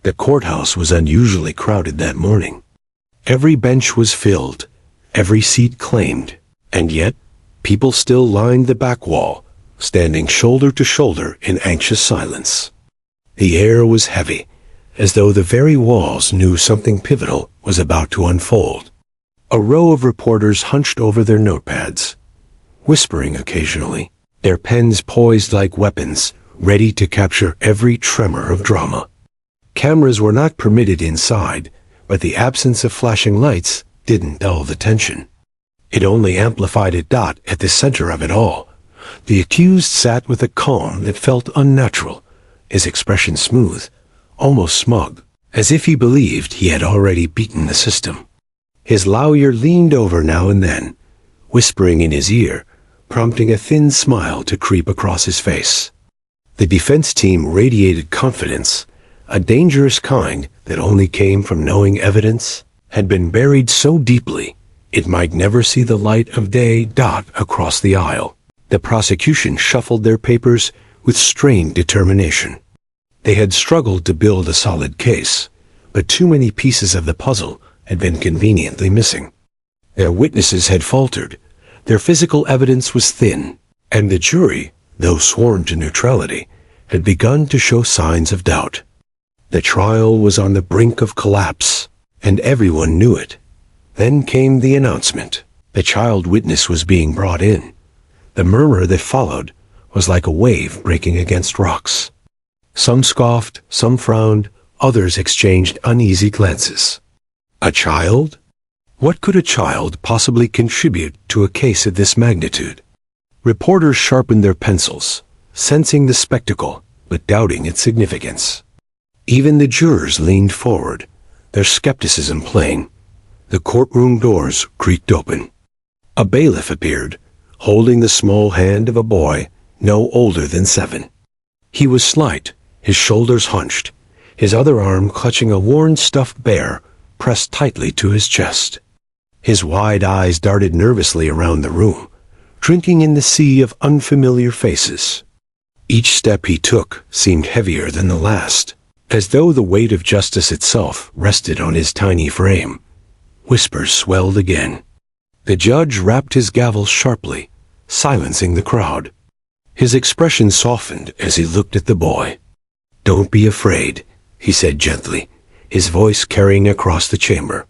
The courthouse was unusually crowded that morning. Every bench was filled, every seat claimed, and yet people still lined the back wall, standing shoulder to shoulder in anxious silence. The air was heavy, as though the very walls knew something pivotal was about to unfold. A row of reporters hunched over their notepads, whispering occasionally, their pens poised like weapons, ready to capture every tremor of drama. Cameras were not permitted inside, but the absence of flashing lights didn't dull the tension. It only amplified it. At the center of it all, the accused sat with a calm that felt unnatural, his expression smooth, almost smug, as if he believed he had already beaten the system. His lawyer leaned over now and then, whispering in his ear, prompting a thin smile to creep across his face. The defense team radiated confidence, a dangerous kind that only came from knowing evidence had been buried so deeply it might never see the light of day. Across the aisle, the prosecution shuffled their papers with strained determination. They had struggled to build a solid case, but too many pieces of the puzzle had been conveniently missing. Their witnesses had faltered, their physical evidence was thin, and the jury, though sworn to neutrality, had begun to show signs of doubt. The trial was on the brink of collapse, and everyone knew it. Then came the announcement. The child witness was being brought in. The murmur that followed was like a wave breaking against rocks. Some scoffed, some frowned, others exchanged uneasy glances. A child? What could a child possibly contribute to a case of this magnitude? Reporters sharpened their pencils, sensing the spectacle, but doubting its significance. Even the jurors leaned forward, their skepticism plain. The courtroom doors creaked open. A bailiff appeared, holding the small hand of a boy no older than 7. He was slight, his shoulders hunched, his other arm clutching a worn stuffed bear pressed tightly to his chest. His wide eyes darted nervously around the room, drinking in the sea of unfamiliar faces. Each step he took seemed heavier than the last, as though the weight of justice itself rested on his tiny frame. Whispers swelled again. The judge rapped his gavel sharply, silencing the crowd. His expression softened as he looked at the boy. "Don't be afraid," he said gently, his voice carrying across the chamber.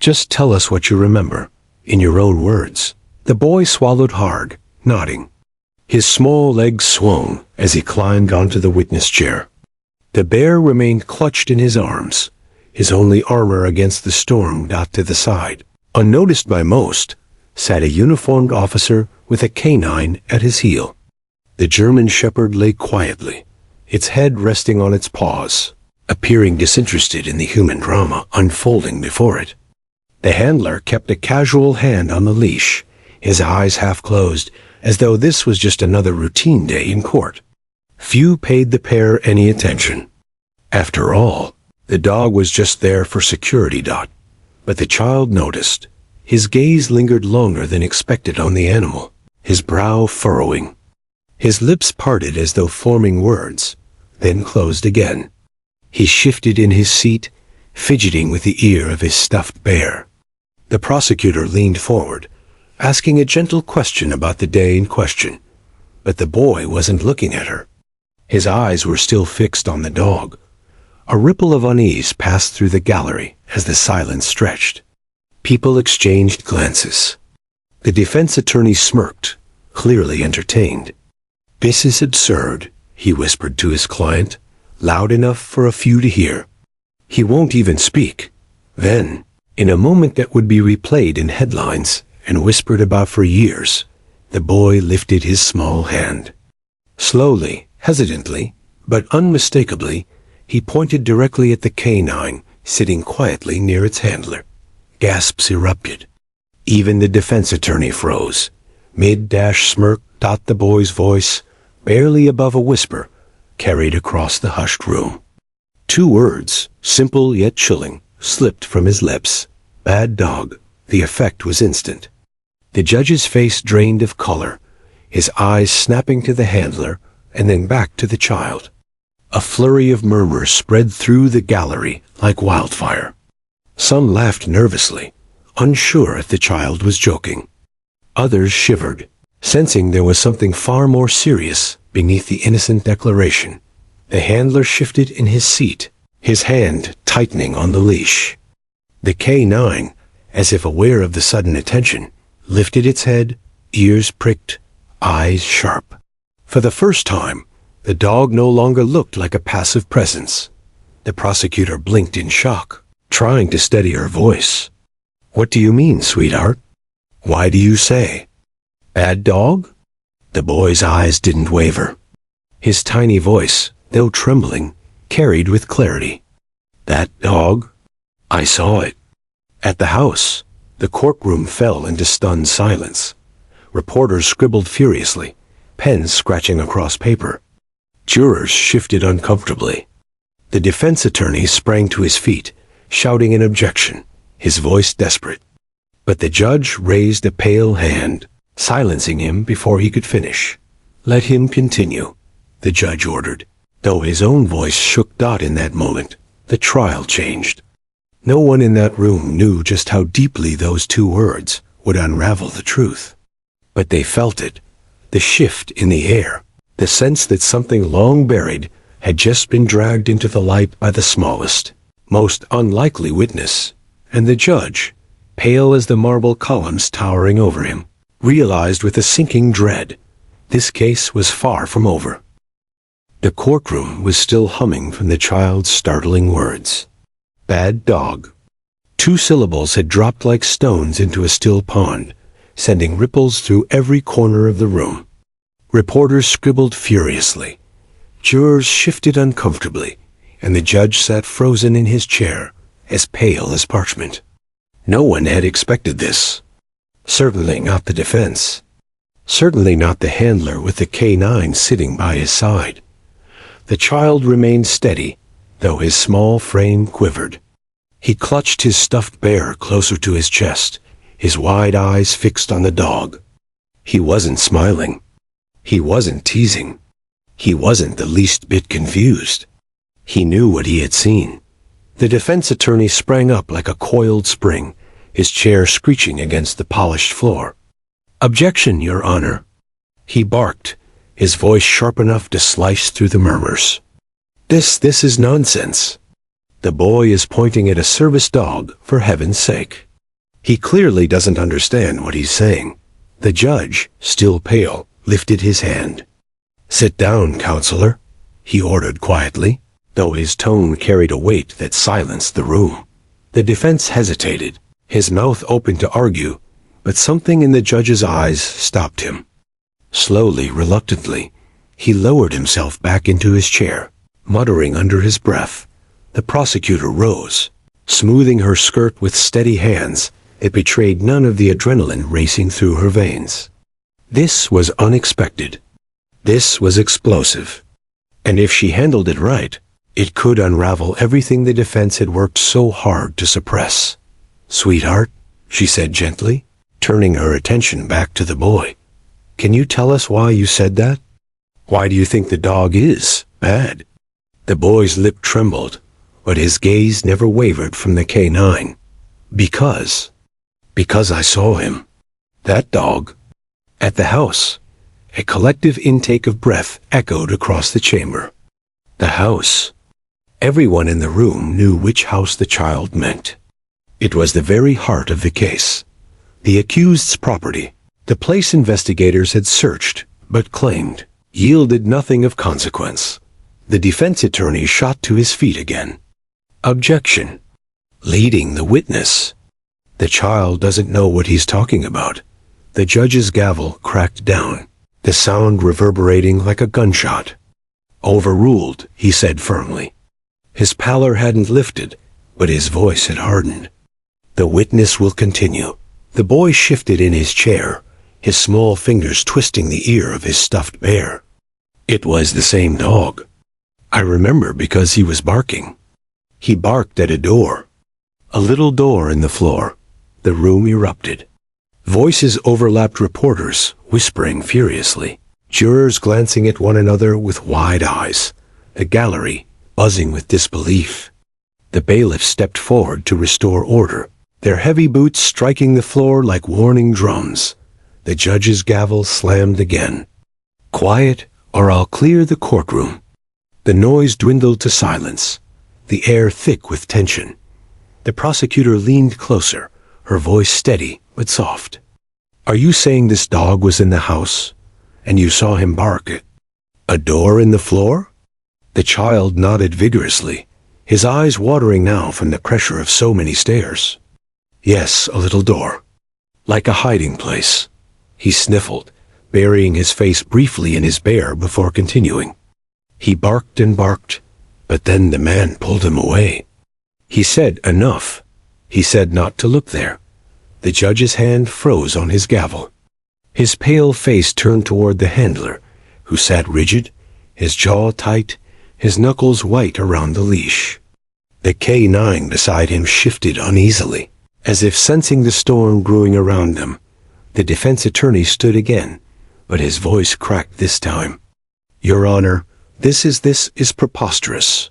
"Just tell us what you remember, in your own words." The boy swallowed hard, nodding. His small legs swung as he climbed onto the witness chair. The bear remained clutched in his arms, his only armor against the storm. To the side, unnoticed by most, sat a uniformed officer with a canine at his heel. The German shepherd lay quietly, its head resting on its paws, appearing disinterested in the human drama unfolding before it. The handler kept a casual hand on the leash, his eyes half closed, as though this was just another routine day in court. Few paid the pair any attention. After all, the dog was just there for security. But the child noticed. His gaze lingered longer than expected on the animal, his brow furrowing. His lips parted as though forming words, then closed again. He shifted in his seat, fidgeting with the ear of his stuffed bear. The prosecutor leaned forward, asking a gentle question about the day in question. But the boy wasn't looking at her. His eyes were still fixed on the dog. A ripple of unease passed through the gallery as the silence stretched. People exchanged glances. The defense attorney smirked, clearly entertained. "This is absurd," he whispered to his client, loud enough for a few to hear. "He won't even speak." Then, in a moment that would be replayed in headlines and whispered about for years, the boy lifted his small hand. Slowly, hesitantly, but unmistakably, he pointed directly at the canine sitting quietly near its handler. Gasps erupted. Even the defense attorney froze. Mid-smirk. The boy's voice, barely above a whisper, carried across the hushed room. 2 words, simple yet chilling, slipped from his lips. "Bad dog." The effect was instant. The judge's face drained of color, his eyes snapping to the handler and then back to the child. A flurry of murmurs spread through the gallery like wildfire. Some laughed nervously, unsure if the child was joking. Others shivered, sensing there was something far more serious beneath the innocent declaration. The handler shifted in his seat, his hand tightening on the leash. The K9, as if aware of the sudden attention, lifted its head, ears pricked, eyes sharp. For the first time, the dog no longer looked like a passive presence. The prosecutor blinked in shock, trying to steady her voice. "What do you mean, sweetheart? Why do you say? Bad dog?" The boy's eyes didn't waver. His tiny voice, though trembling, carried with clarity. "That dog? I saw it. At the house." The courtroom fell into stunned silence. Reporters scribbled furiously, pens scratching across paper. Jurors shifted uncomfortably. The defense attorney sprang to his feet, shouting an objection, his voice desperate. But the judge raised a pale hand, silencing him before he could finish. "Let him continue," the judge ordered. Though his own voice shook Dot in that moment, the trial changed. No one in that room knew just how deeply those two words would unravel the truth. But they felt it, the shift in the air, the sense that something long buried had just been dragged into the light by the smallest, most unlikely witness, and the judge, pale as the marble columns towering over him, realized with a sinking dread, this case was far from over. The courtroom was still humming from the child's startling words. Bad dog. 2 syllables had dropped like stones into a still pond, sending ripples through every corner of the room. Reporters scribbled furiously. Jurors shifted uncomfortably, and the judge sat frozen in his chair, as pale as parchment. No one had expected this. Certainly not the defense. Certainly not the handler with the K9 sitting by his side. The child remained steady, though his small frame quivered. He clutched his stuffed bear closer to his chest, his wide eyes fixed on the dog. He wasn't smiling. He wasn't teasing. He wasn't the least bit confused. He knew what he had seen. The defense attorney sprang up like a coiled spring, his chair screeching against the polished floor. "Objection, Your Honor," he barked, his voice sharp enough to slice through the murmurs. This is nonsense. The boy is pointing at a service dog, for heaven's sake. He clearly doesn't understand what he's saying. The judge, still pale, lifted his hand. "Sit down, counselor," he ordered quietly, though his tone carried a weight that silenced the room. The defense hesitated, his mouth open to argue, but something in the judge's eyes stopped him. Slowly, reluctantly, he lowered himself back into his chair, muttering under his breath. The prosecutor rose, smoothing her skirt with steady hands that betrayed none of the adrenaline racing through her veins. This was unexpected. This was explosive. And if she handled it right, it could unravel everything the defense had worked so hard to suppress. "Sweetheart," she said gently, turning her attention back to the boy. "Can you tell us why you said that? Why do you think the dog is bad?" The boy's lip trembled, but his gaze never wavered from the K9. Because I saw him. That dog. At the house." A collective intake of breath echoed across the chamber. The house. Everyone in the room knew which house the child meant. It was the very heart of the case. The accused's property. The place investigators had searched, but claimed, yielded nothing of consequence. The defense attorney shot to his feet again. "Objection. Leading the witness. The child doesn't know what he's talking about." The judge's gavel cracked down, the sound reverberating like a gunshot. "Overruled," he said firmly. His pallor hadn't lifted, but his voice had hardened. "The witness will continue." The boy shifted in his chair, his small fingers twisting the ear of his stuffed bear. It was the same dog. I remember because he was barking. He barked at a door. A little door in the floor. The room erupted. Voices overlapped, reporters whispering furiously, jurors glancing at one another with wide eyes. a gallery buzzing with disbelief. The bailiffs stepped forward to restore order, their heavy boots striking the floor like warning drums. The judge's gavel slammed again. "Quiet, or I'll clear the courtroom." The noise dwindled to silence, the air thick with tension. The prosecutor leaned closer, her voice steady but soft. "Are you saying this dog was in the house, and you saw him bark at a door in the floor?" The child nodded vigorously, his eyes watering now from the pressure of so many stares. "Yes, a little door. Like a hiding place." He sniffled, burying his face briefly in his bear before continuing. "He barked and barked, but then the man pulled him away. He said enough. He said not to look there." The judge's hand froze on his gavel. His pale face turned toward the handler, who sat rigid, his jaw tight, his knuckles white around the leash. The K9 beside him shifted uneasily, as if sensing the storm brewing around them. The defense attorney stood again, but his voice cracked this time. "Your Honor, this is preposterous.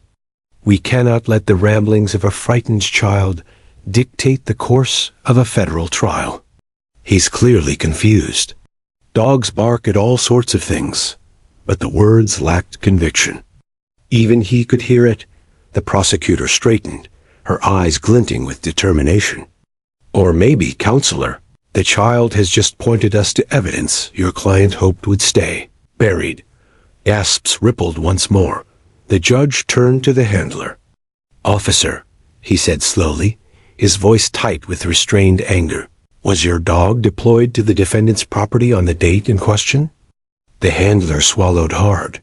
We cannot let the ramblings of a frightened child dictate the course of a federal trial." He's clearly confused. Dogs bark at all sorts of things, but the words lacked conviction. Even he could hear it. The prosecutor straightened, her eyes glinting with determination. "Or maybe, counselor, the child has just pointed us to evidence your client hoped would stay buried." Gasps rippled once more. The judge turned to the handler. "Officer," he said slowly, his voice tight with restrained anger, "was your dog deployed to the defendant's property on the date in question?" The handler swallowed hard.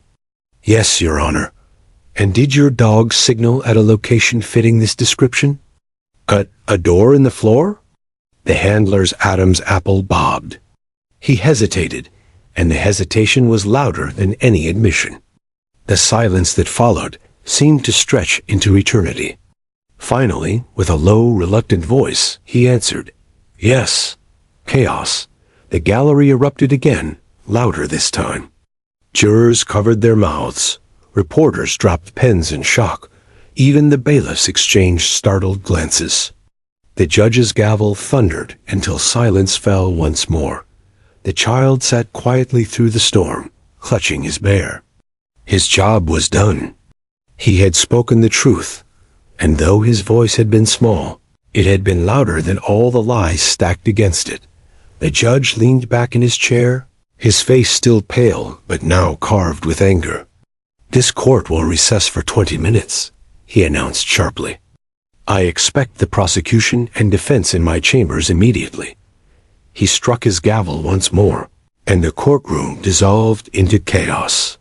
"Yes, Your Honor." "And did your dog signal at a location fitting this description?" A door in the floor?" The handler's Adam's apple bobbed. He hesitated, and the hesitation was louder than any admission. The silence that followed seemed to stretch into eternity. Finally, with a low, reluctant voice, he answered, "Yes." Chaos. The gallery erupted again, louder this time. Jurors covered their mouths. Reporters dropped pens in shock. Even the bailiffs exchanged startled glances. The judge's gavel thundered until silence fell once more. The child sat quietly through the storm, clutching his bear. His job was done. He had spoken the truth, and though his voice had been small, it had been louder than all the lies stacked against it. The judge leaned back in his chair, his face still pale but now carved with anger. "This court will recess for 20 minutes, he announced sharply. "I expect the prosecution and defense in my chambers immediately." He struck his gavel once more, and the courtroom dissolved into chaos.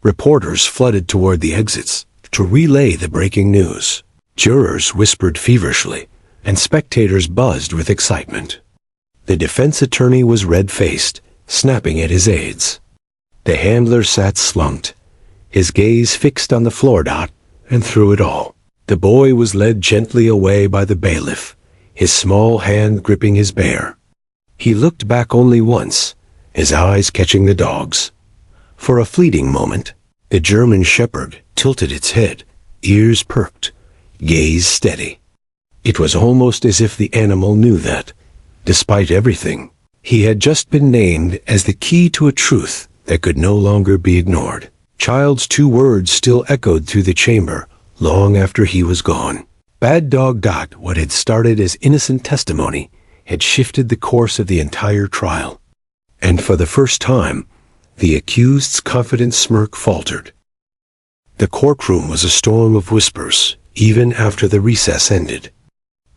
Reporters flooded toward the exits to relay the breaking news. Jurors whispered feverishly, and spectators buzzed with excitement. The defense attorney was red-faced, snapping at his aides. The handler sat slumped, his gaze fixed on the floor dot, and through it all, the boy was led gently away by the bailiff, his small hand gripping his bear. He looked back only once, his eyes catching the dog's. For a fleeting moment, the German shepherd tilted its head, ears perked, gaze steady. It was almost as if the animal knew that, despite everything, he had just been named as the key to a truth that could no longer be ignored. Child's 2 words still echoed through the chamber long after he was gone. Bad Dog. What had started as innocent testimony had shifted the course of the entire trial. And for the first time, the accused's confident smirk faltered. The courtroom was a storm of whispers, even after the recess ended.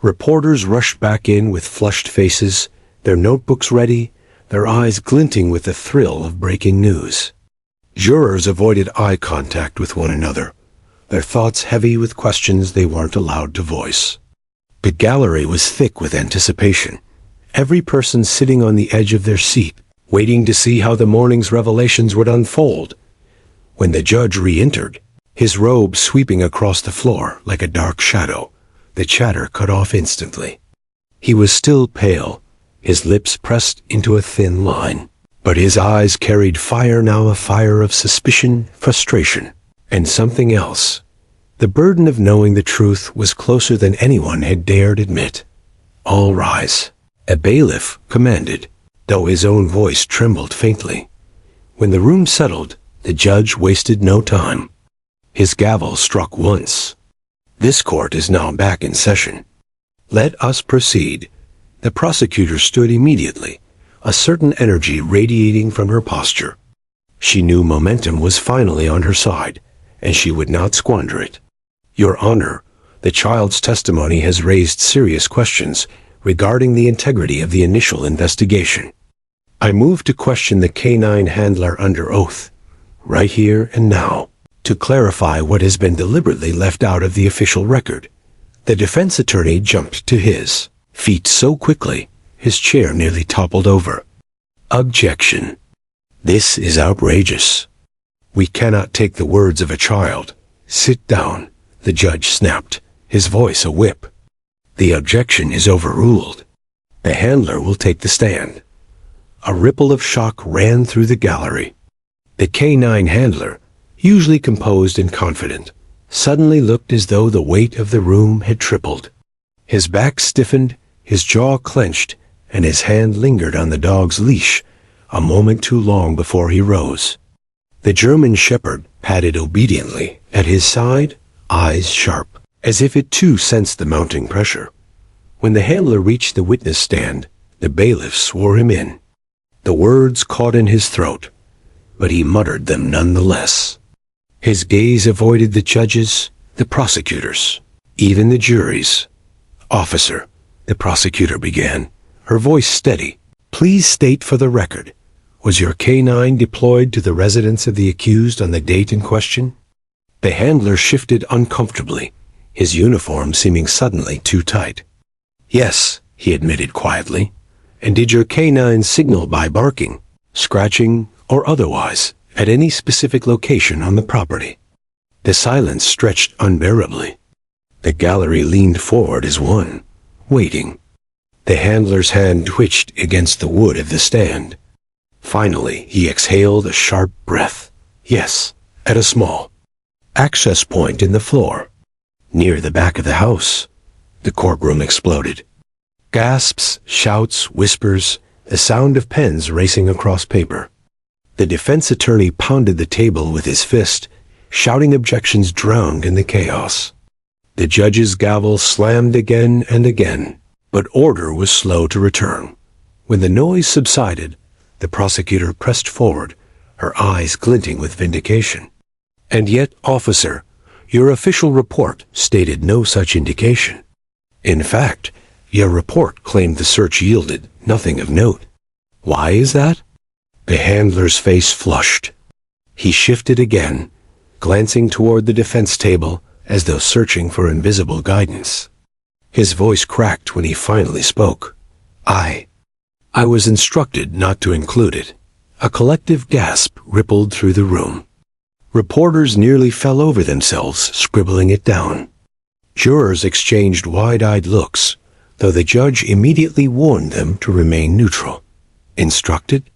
Reporters rushed back in with flushed faces, their notebooks ready, their eyes glinting with the thrill of breaking news. Jurors avoided eye contact with one another, their thoughts heavy with questions they weren't allowed to voice. The gallery was thick with anticipation, every person sitting on the edge of their seat, waiting to see how the morning's revelations would unfold. When the judge re-entered, his robe sweeping across the floor like a dark shadow, the chatter cut off instantly. He was still pale, his lips pressed into a thin line, but his eyes carried fire now, a fire of suspicion, frustration. And something else. The burden of knowing the truth was closer than anyone had dared admit. All rise. A bailiff commanded, though his own voice trembled faintly. When the room settled, the judge wasted no time. His gavel struck once. This court is now back in session. Let us proceed. The prosecutor stood immediately, a certain energy radiating from her posture. She knew momentum was finally on her side, and she would not squander it. Your Honor, the child's testimony has raised serious questions regarding the integrity of the initial investigation. I move to question the canine handler under oath, right here and now, to clarify what has been deliberately left out of the official record. The defense attorney jumped to his feet so quickly, his chair nearly toppled over. Objection. This is outrageous. We cannot take the words of a child. Sit down, the judge snapped, his voice a whip. The objection is overruled. The handler will take the stand. A ripple of shock ran through the gallery. The canine handler, usually composed and confident, suddenly looked as though the weight of the room had tripled. His back stiffened, his jaw clenched, and his hand lingered on the dog's leash, a moment too long before he rose. The German shepherd padded obediently at his side, eyes sharp, as if it too sensed the mounting pressure. When the handler reached the witness stand, the bailiff swore him in. The words caught in his throat, but he muttered them nonetheless. His gaze avoided the judges, the prosecutors, even the juries. Officer, the prosecutor began, her voice steady. Please state for the record, was your canine deployed to the residence of the accused on the date in question? The handler shifted uncomfortably, his uniform seeming suddenly too tight. Yes, he admitted quietly. And did your canine signal by barking, scratching, or otherwise, at any specific location on the property? The silence stretched unbearably. The gallery leaned forward as one, waiting. The handler's hand twitched against the wood of the stand. Finally, he exhaled a sharp breath. Yes, at a small access point in the floor, near the back of the house. The courtroom exploded. Gasps, shouts, whispers, the sound of pens racing across paper. The defense attorney pounded the table with his fist, shouting objections drowned in the chaos. The judge's gavel slammed again and again, but order was slow to return. When the noise subsided, the prosecutor pressed forward, her eyes glinting with vindication. And yet, officer, your official report stated no such indication. In fact, your report claimed the search yielded nothing of note. Why is that? The handler's face flushed. He shifted again, glancing toward the defense table as though searching for invisible guidance. His voice cracked when he finally spoke. I was instructed not to include it. A collective gasp rippled through the room. Reporters nearly fell over themselves, scribbling it down. Jurors exchanged wide-eyed looks, though the judge immediately warned them to remain neutral. Instructed?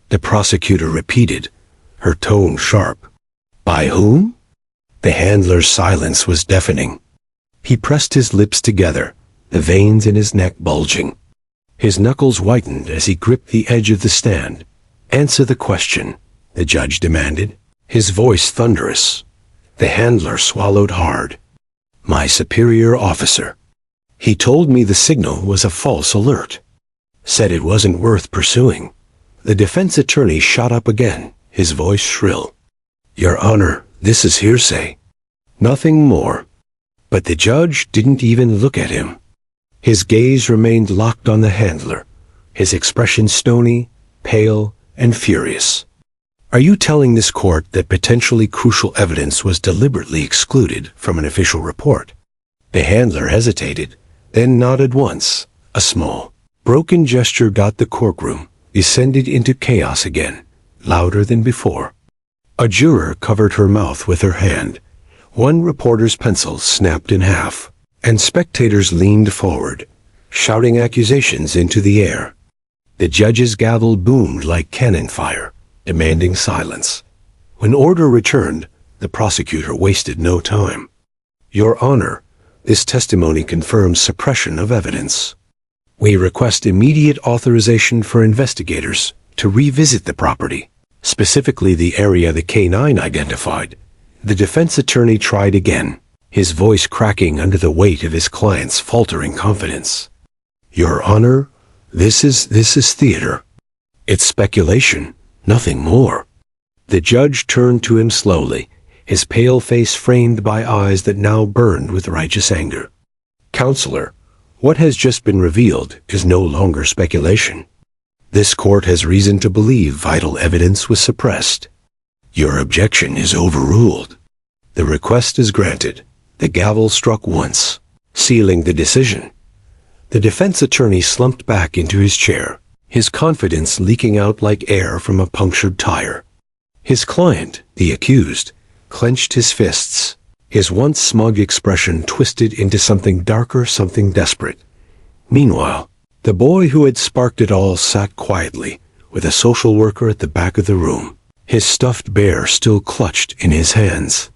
The prosecutor repeated, her tone sharp. By whom? The handler's silence was deafening. He pressed his lips together, the veins in his neck bulging. His knuckles whitened as he gripped the edge of the stand. Answer the question, the judge demanded, his voice thunderous. The handler swallowed hard. My superior officer. He told me the signal was a false alert. Said it wasn't worth pursuing. The defense attorney shot up again, his voice shrill. Your Honor, this is hearsay. Nothing more. But the judge didn't even look at him. His gaze remained locked on the handler, his expression stony, pale, and furious. Are you telling this court that potentially crucial evidence was deliberately excluded from an official report? The handler hesitated, then nodded once. A small, broken gesture got the courtroom, descended into chaos again, louder than before. A juror covered her mouth with her hand. One reporter's pencil snapped in half, and spectators leaned forward, shouting accusations into the air. The judge's gavel boomed like cannon fire, demanding silence. When order returned, The prosecutor wasted no time. Your Honor, this testimony confirms suppression of evidence. We request immediate authorization for investigators to revisit the property, specifically the area the K-9 identified. The defense attorney tried again, his voice cracking under the weight of his client's faltering confidence. Your Honor, this is theater. It's speculation, nothing more. The judge turned to him slowly, his pale face framed by eyes that now burned with righteous anger. Counselor, what has just been revealed is no longer speculation. This court has reason to believe vital evidence was suppressed. Your objection is overruled. The request is granted. The gavel struck once, sealing the decision. The defense attorney slumped back into his chair, his confidence leaking out like air from a punctured tire. His client, the accused, clenched his fists, his once smug expression twisted into something darker, something desperate. Meanwhile, the boy who had sparked it all sat quietly, with a social worker at the back of the room, his stuffed bear still clutched in his hands.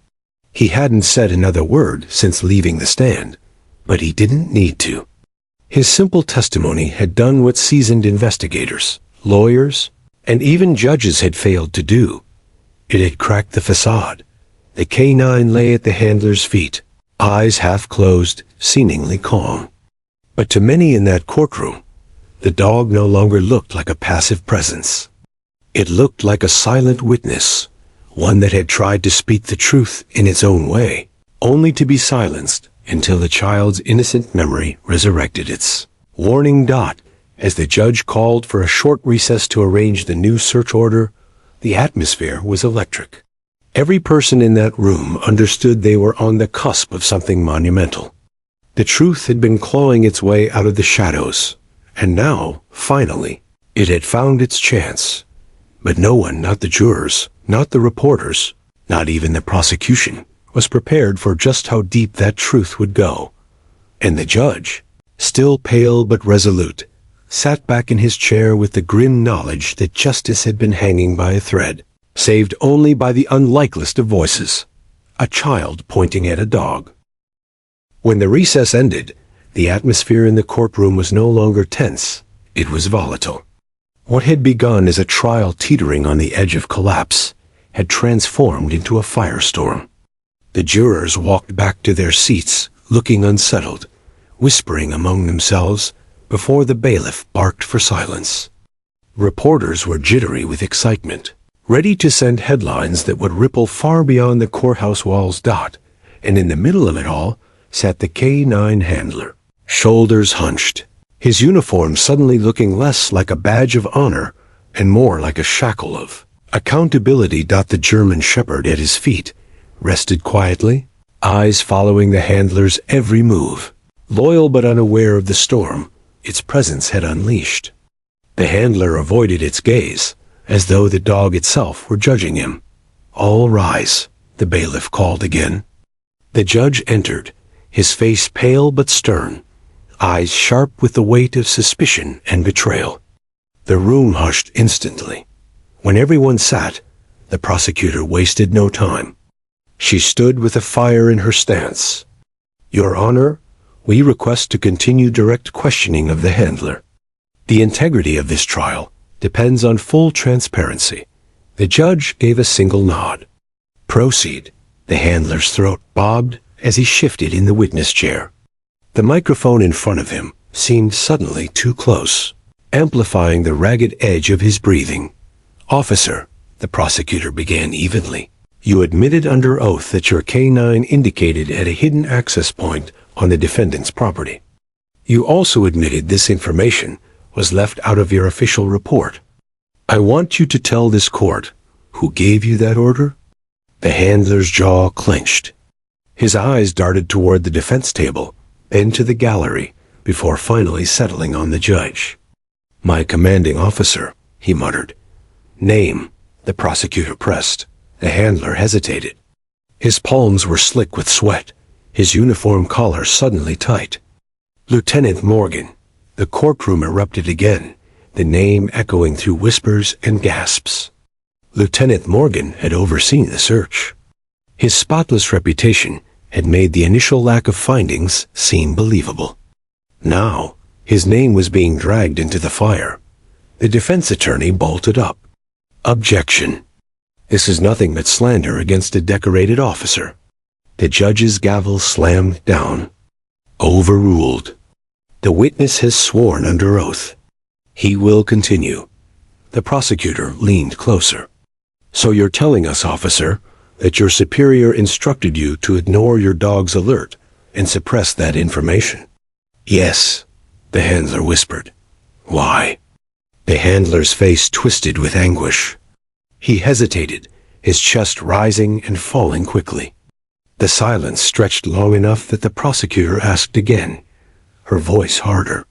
He hadn't said another word since leaving the stand, but he didn't need to. His simple testimony had done what seasoned investigators, lawyers, and even judges had failed to do. It had cracked the facade. The K-9 lay at the handler's feet, eyes half closed, seemingly calm. But to many in that courtroom, the dog no longer looked like a passive presence. It looked like a silent witness, one that had tried to speak the truth in its own way, only to be silenced until the child's innocent memory resurrected its warning dot. As the judge called for a short recess to arrange the new search order, the atmosphere was electric. Every person in that room understood they were on the cusp of something monumental. The truth had been clawing its way out of the shadows, and now, finally, it had found its chance. But no one, not the jurors, not the reporters, not even the prosecution, was prepared for just how deep that truth would go. And the judge, still pale but resolute, sat back in his chair with the grim knowledge that justice had been hanging by a thread, saved only by the unlikeliest of voices, a child pointing at a dog. When the recess ended, the atmosphere in the courtroom was no longer tense, it was volatile. What had begun as a trial teetering on the edge of collapse had transformed into a firestorm. The jurors walked back to their seats, looking unsettled, whispering among themselves before the bailiff barked for silence. Reporters were jittery with excitement, ready to send headlines that would ripple far beyond the courthouse walls. And in the middle of it all sat the K-9 handler, shoulders hunched, his uniform suddenly looking less like a badge of honor and more like a shackle of accountability. The German shepherd at his feet rested quietly, eyes following the handler's every move, loyal but unaware of the storm its presence had unleashed. The handler avoided its gaze, as though the dog itself were judging him. All rise, the bailiff called again. The judge entered, his face pale but stern, eyes sharp with the weight of suspicion and betrayal. The room hushed instantly. When everyone sat, the prosecutor wasted no time. She stood with a fire in her stance. Your Honor, we request to continue direct questioning of the handler. The integrity of this trial depends on full transparency. The judge gave a single nod. Proceed. The handler's throat bobbed as he shifted in the witness chair. The microphone in front of him seemed suddenly too close, amplifying the ragged edge of his breathing. Officer, the prosecutor began evenly, you admitted under oath that your K-9 indicated at a hidden access point on the defendant's property. You also admitted this information was left out of your official report. I want you to tell this court who gave you that order. The handler's jaw clenched. His eyes darted toward the defense table, then to the gallery, before finally settling on the judge. My commanding officer, he muttered. Name, the prosecutor pressed. The handler hesitated. His palms were slick with sweat, his uniform collar suddenly tight. Lieutenant Morgan. The courtroom erupted again, the name echoing through whispers and gasps. Lieutenant Morgan had overseen the search. His spotless reputation had made the initial lack of findings seem believable. Now, his name was being dragged into the fire. The defense attorney bolted up. Objection. This is nothing but slander against a decorated officer. The judge's gavel slammed down. Overruled. The witness has sworn under oath. He will continue. The prosecutor leaned closer. So you're telling us, officer, that your superior instructed you to ignore your dog's alert and suppress that information? Yes, the handler whispered. Why? The handler's face twisted with anguish. He hesitated, his chest rising and falling quickly. The silence stretched long enough that the prosecutor asked again, her voice harder.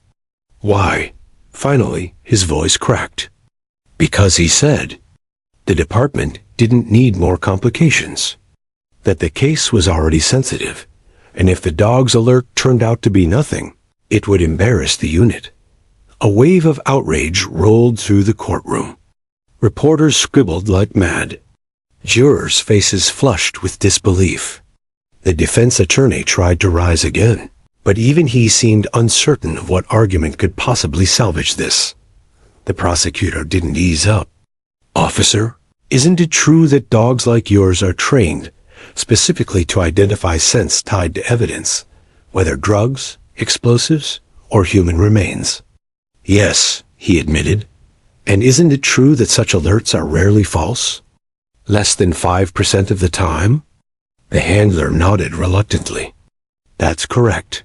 Why? Finally, his voice cracked. Because he said the department didn't need more complications, that the case was already sensitive, and if the dog's alert turned out to be nothing, it would embarrass the unit. A wave of outrage rolled through the courtroom. Reporters scribbled like mad. Jurors' faces flushed with disbelief. The defense attorney tried to rise again, but even he seemed uncertain of what argument could possibly salvage this. The prosecutor didn't ease up. Officer, isn't it true that dogs like yours are trained specifically to identify scents tied to evidence, whether drugs, explosives, or human remains? Yes, he admitted. And isn't it true that such alerts are rarely false? Less than 5% of the time? The handler nodded reluctantly. That's correct.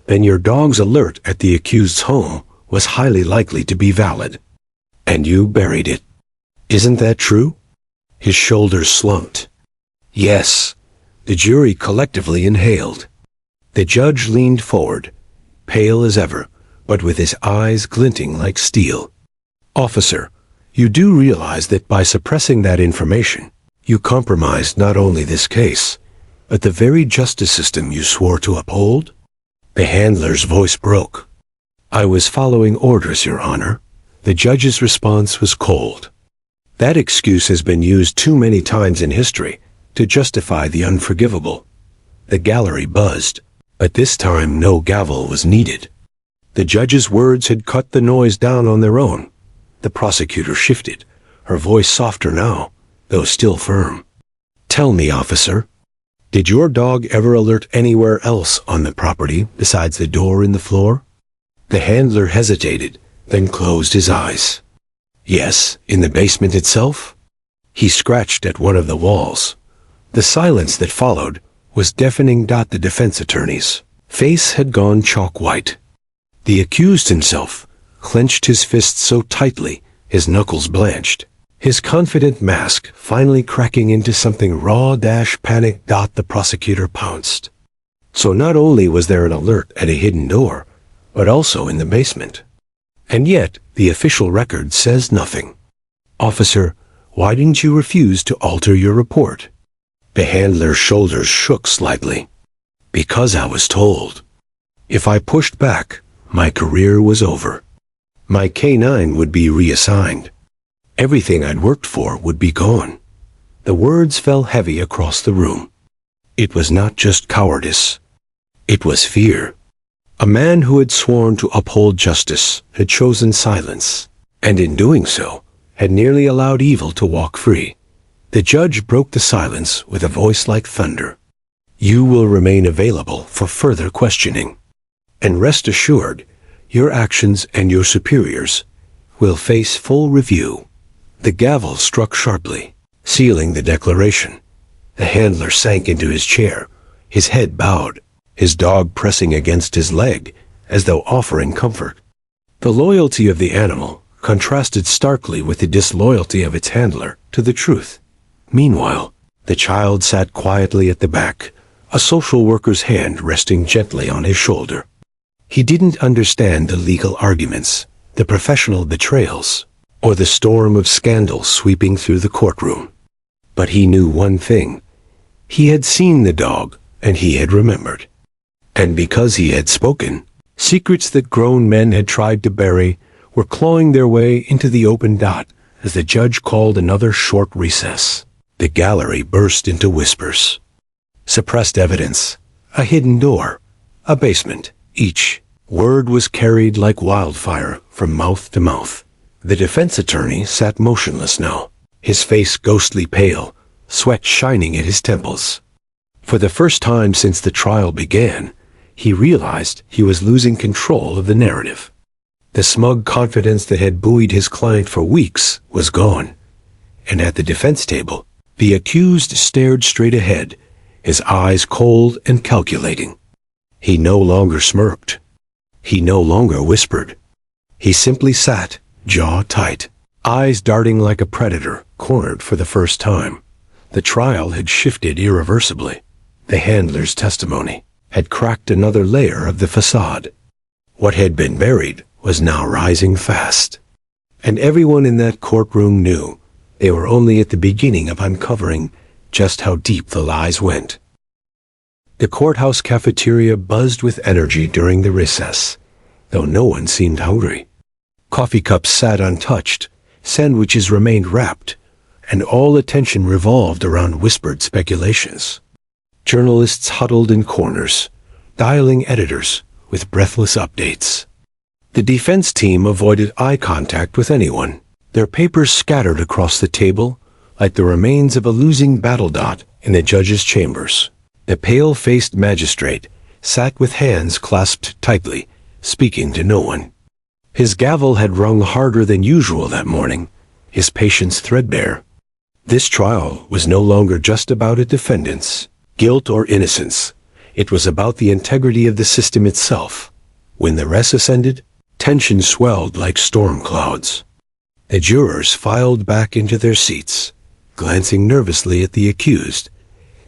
Then your dog's alert at the accused's home was highly likely to be valid. And you buried it. Isn't that true? His shoulders slumped. Yes. The jury collectively inhaled. The judge leaned forward, pale as ever, but with his eyes glinting like steel. Officer, you do realize that by suppressing that information, you compromised not only this case, but the very justice system you swore to uphold? The handler's voice broke. I was following orders, Your Honor. The judge's response was cold. That excuse has been used too many times in history to justify the unforgivable. The gallery buzzed, but this time no gavel was needed. The judge's words had cut the noise down on their own. The prosecutor shifted, her voice softer now, though still firm. Tell me, officer, did your dog ever alert anywhere else on the property besides the door in the floor? The handler hesitated, then closed his eyes. Yes, in the basement itself? He scratched at one of the walls. The silence that followed was deafening. The defense attorney's face had gone chalk white. The accused himself clenched his fists so tightly his knuckles blanched, his confident mask finally cracking into something raw-panic. The prosecutor pounced. So not only was there an alert at a hidden door, but also in the basement. And yet, the official record says nothing. Officer, why didn't you refuse to alter your report? The handler's shoulders shook slightly. Because I was told. If I pushed back, my career was over. My K-9 would be reassigned. Everything I'd worked for would be gone. The words fell heavy across the room. It was not just cowardice. It was fear. A man who had sworn to uphold justice had chosen silence, and in doing so, had nearly allowed evil to walk free. The judge broke the silence with a voice like thunder. You will remain available for further questioning. And rest assured, your actions and your superiors will face full review. The gavel struck sharply, sealing the declaration. The handler sank into his chair, his head bowed, his dog pressing against his leg, as though offering comfort. The loyalty of the animal contrasted starkly with the disloyalty of its handler to the truth. Meanwhile, the child sat quietly at the back, a social worker's hand resting gently on his shoulder. He didn't understand the legal arguments, the professional betrayals, or the storm of scandal sweeping through the courtroom. But he knew one thing. He had seen the dog, and he had remembered. And because he had spoken, secrets that grown men had tried to bury were clawing their way into the open dot as the judge called another short recess. The gallery burst into whispers. suppressed evidence, a hidden door, a basement. Each word was carried like wildfire from mouth to mouth. The defense attorney sat motionless now, his face ghostly pale, sweat shining at his temples. For the first time since the trial began, he realized he was losing control of the narrative. The smug confidence that had buoyed his client for weeks was gone, and at the defense table, the accused stared straight ahead, his eyes cold and calculating. He no longer smirked. He no longer whispered. He simply sat, jaw tight, eyes darting like a predator, cornered for the first time. The trial had shifted irreversibly. The handler's testimony had cracked another layer of the facade. What had been buried was now rising fast. And everyone in that courtroom knew they were only at the beginning of uncovering just how deep the lies went. The courthouse cafeteria buzzed with energy during the recess, though no one seemed hungry. Coffee cups sat untouched, sandwiches remained wrapped, and all attention revolved around whispered speculations. Journalists huddled in corners, dialing editors with breathless updates. The defense team avoided eye contact with anyone, their papers scattered across the table like the remains of a losing battle dot in the judge's chambers. The pale-faced magistrate sat with hands clasped tightly, speaking to no one. His gavel had rung harder than usual that morning, his patience threadbare. This trial was no longer just about a defendant's guilt or innocence. It was about the integrity of the system itself. When the recess ended, tension swelled like storm clouds. The jurors filed back into their seats, glancing nervously at the accused,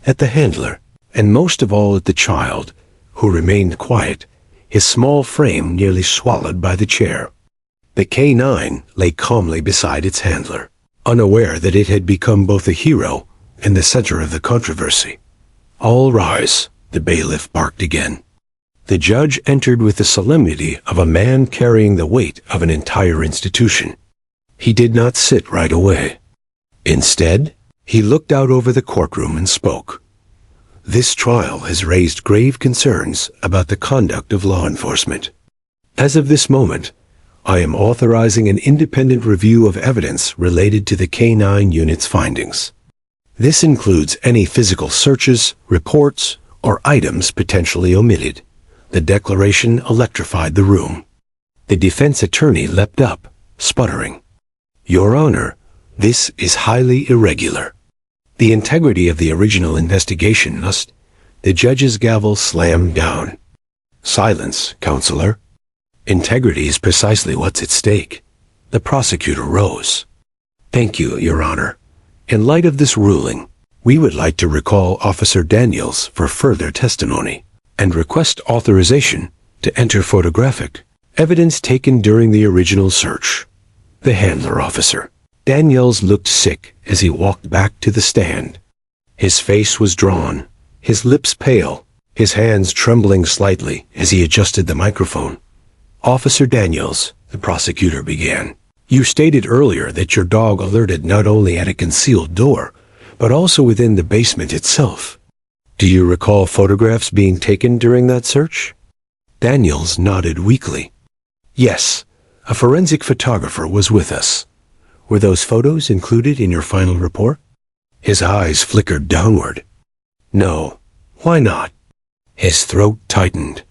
at the handler, and most of all at the child, who remained quiet, his small frame nearly swallowed by the chair. The K-9 lay calmly beside its handler, unaware that it had become both a hero and the center of the controversy. "All rise," the bailiff barked again. The judge entered with the solemnity of a man carrying the weight of an entire institution. He did not sit right away. Instead, he looked out over the courtroom and spoke. "This trial has raised grave concerns about the conduct of law enforcement. As of this moment, I am authorizing an independent review of evidence related to the K-9 unit's findings. This includes any physical searches, reports, or items potentially omitted." The declaration electrified the room. The defense attorney leapt up, sputtering. "Your Honor, this is highly irregular. The integrity of the original investigation must—" The judge's gavel slammed down. "Silence, counselor. Integrity is precisely what's at stake." The prosecutor rose. "Thank you, Your Honor. In light of this ruling, we would like to recall Officer Daniels for further testimony and request authorization to enter photographic evidence taken during the original search." The handler officer, Daniels, looked sick as he walked back to the stand. His face was drawn, his lips pale, his hands trembling slightly as he adjusted the microphone. "Officer Daniels," the prosecutor began, "you stated earlier that your dog alerted not only at a concealed door, but also within the basement itself. Do you recall photographs being taken during that search?" Daniels nodded weakly. "Yes, a forensic photographer was with us. Were those photos included in your final report?" His eyes flickered downward. "No. Why not?" His throat tightened.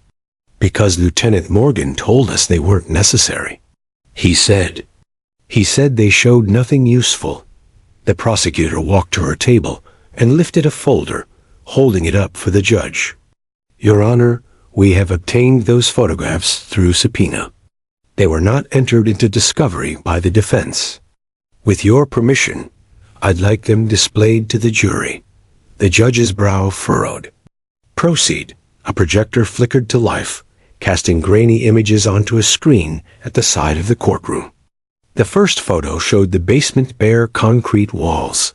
"Because Lieutenant Morgan told us they weren't necessary. He said they showed nothing useful." The prosecutor walked to her table and lifted a folder, holding it up for the judge. "Your Honor, we have obtained those photographs through subpoena. They were not entered into discovery by the defense. With your permission, I'd like them displayed to the jury." The judge's brow furrowed. "Proceed." A projector flickered to life, casting grainy images onto a screen at the side of the courtroom. The first photo showed the basement bare concrete walls,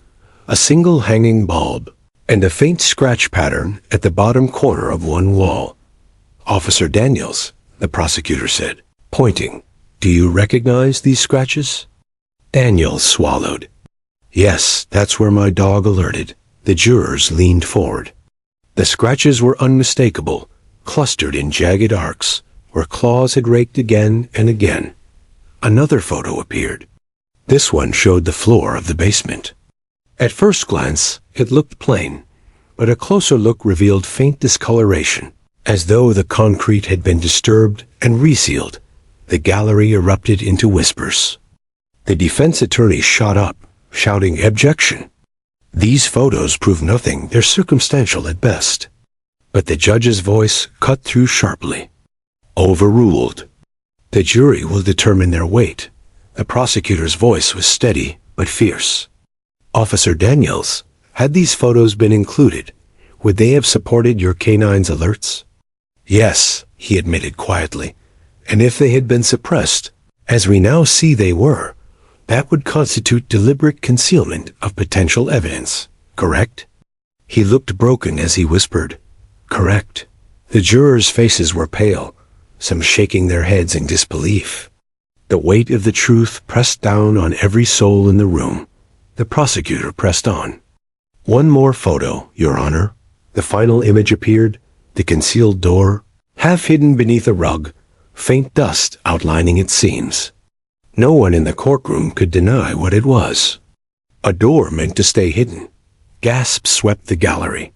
a single hanging bulb, and a faint scratch pattern at the bottom corner of one wall. "Officer Daniels," the prosecutor said, pointing, "do you recognize these scratches?" Daniels swallowed. "Yes, that's where my dog alerted." The jurors leaned forward. The scratches were unmistakable, clustered in jagged arcs, where claws had raked again and again. Another photo appeared. This one showed the floor of the basement. At first glance, it looked plain, but a closer look revealed faint discoloration. As though the concrete had been disturbed and resealed, the gallery erupted into whispers. The defense attorney shot up, shouting objection. These photos prove nothing, they're circumstantial at best. But the judge's voice cut through sharply. Overruled. The jury will determine their weight. The prosecutor's voice was steady but fierce. Officer Daniels, had these photos been included, would they have supported your canine's alerts? Yes, he admitted quietly. And if they had been suppressed, as we now see they were, that would constitute deliberate concealment of potential evidence, correct? He looked broken as he whispered, correct. The jurors' faces were pale, some shaking their heads in disbelief. The weight of the truth pressed down on every soul in the room. The prosecutor pressed on. One more photo, Your Honor. The final image appeared, the concealed door, half hidden beneath a rug, faint dust outlining its seams. No one in the courtroom could deny what it was. A door meant to stay hidden. Gasps swept the gallery.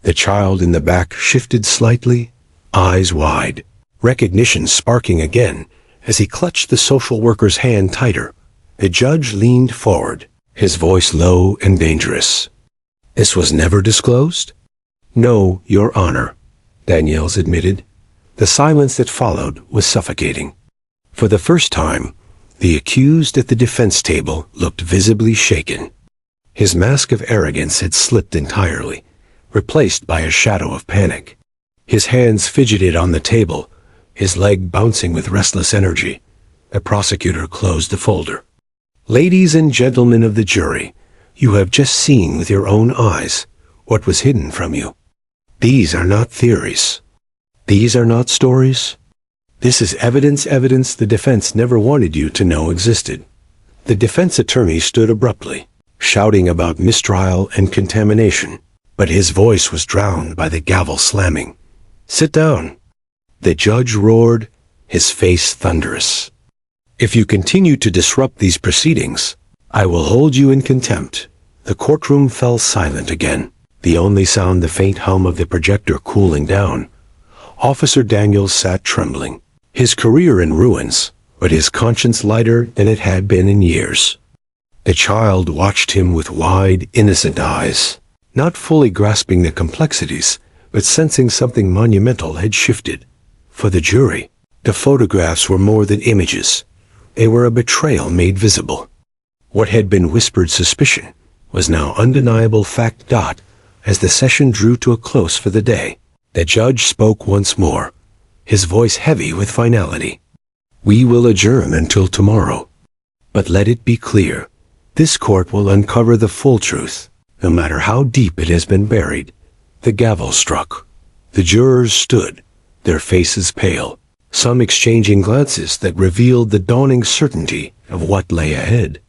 The child in the back shifted slightly, eyes wide, recognition sparking again as he clutched the social worker's hand tighter. The judge leaned forward, his voice low and dangerous. This was never disclosed? No, Your Honor, Daniels admitted. The silence that followed was suffocating. For the first time, the accused at the defense table looked visibly shaken. His mask of arrogance had slipped entirely, replaced by a shadow of panic. His hands fidgeted on the table, his leg bouncing with restless energy. The prosecutor closed the folder. Ladies and gentlemen of the jury, you have just seen with your own eyes what was hidden from you. These are not theories. These are not stories. This is evidence the defense never wanted you to know existed. The defense attorney stood abruptly, shouting about mistrial and contamination, but his voice was drowned by the gavel slamming. Sit down. The judge roared, his face thunderous. If you continue to disrupt these proceedings, I will hold you in contempt. The courtroom fell silent again, the only sound the faint hum of the projector cooling down. Officer Daniels sat trembling, his career in ruins, but his conscience lighter than it had been in years. The child watched him with wide, innocent eyes, not fully grasping the complexities, but sensing something monumental had shifted. For the jury, the photographs were more than images. They were a betrayal made visible. What had been whispered suspicion was now undeniable fact. As the session drew to a close for the day, the judge spoke once more, his voice heavy with finality. We will adjourn until tomorrow. But let it be clear, this court will uncover the full truth, no matter how deep it has been buried. The gavel struck. The jurors stood, their faces pale, some exchanging glances that revealed the dawning certainty of what lay ahead.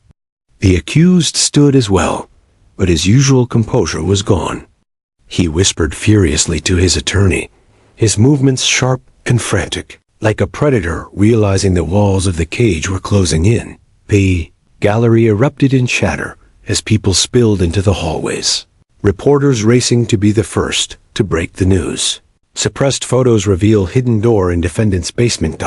The accused stood as well, but his usual composure was gone. He whispered furiously to his attorney, his movements sharp and frantic, like a predator realizing the walls of the cage were closing in. The gallery erupted in chatter as people spilled into the hallways, reporters racing to be the first to break the news. Suppressed photos reveal hidden door in defendant's basement.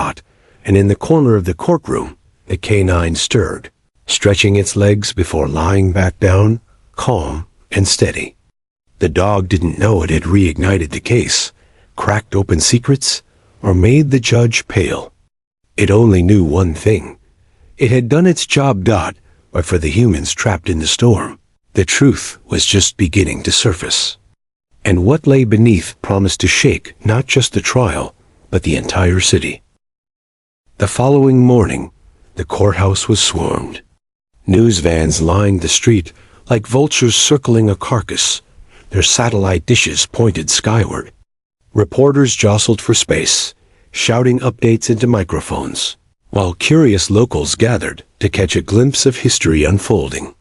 And in the corner of the courtroom, the canine stirred, stretching its legs before lying back down, calm and steady. The dog didn't know it had reignited the case, cracked open secrets, or made the judge pale. It only knew one thing. It had done its job. But for the humans trapped in the storm, the truth was just beginning to surface. And what lay beneath promised to shake not just the trial, but the entire city. The following morning, the courthouse was swarmed. News vans lined the street like vultures circling a carcass, their satellite dishes pointed skyward. Reporters jostled for space, shouting updates into microphones, while curious locals gathered to catch a glimpse of history unfolding.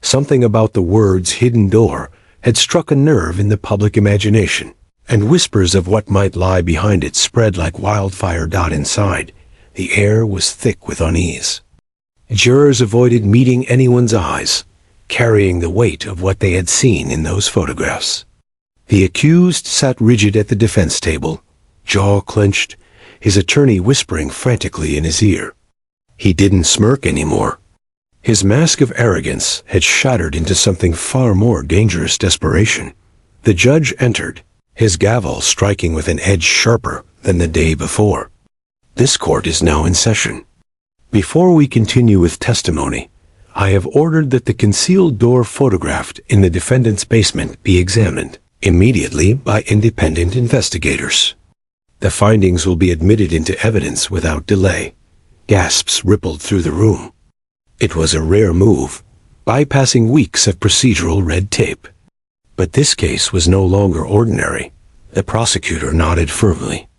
Something about the words hidden door had struck a nerve in the public imagination, and whispers of what might lie behind it spread like wildfire. Inside, the air was thick with unease. Jurors avoided meeting anyone's eyes, carrying the weight of what they had seen in those photographs. The accused sat rigid at the defense table, jaw clenched, his attorney whispering frantically in his ear. He didn't smirk anymore. His mask of arrogance had shattered into something far more dangerous: desperation. The judge entered, his gavel striking with an edge sharper than the day before. This court is now in session. Before we continue with testimony, I have ordered that the concealed door photographed in the defendant's basement be examined immediately by independent investigators. The findings will be admitted into evidence without delay. Gasps rippled through the room. It was a rare move, bypassing weeks of procedural red tape. But this case was no longer ordinary. The prosecutor nodded firmly.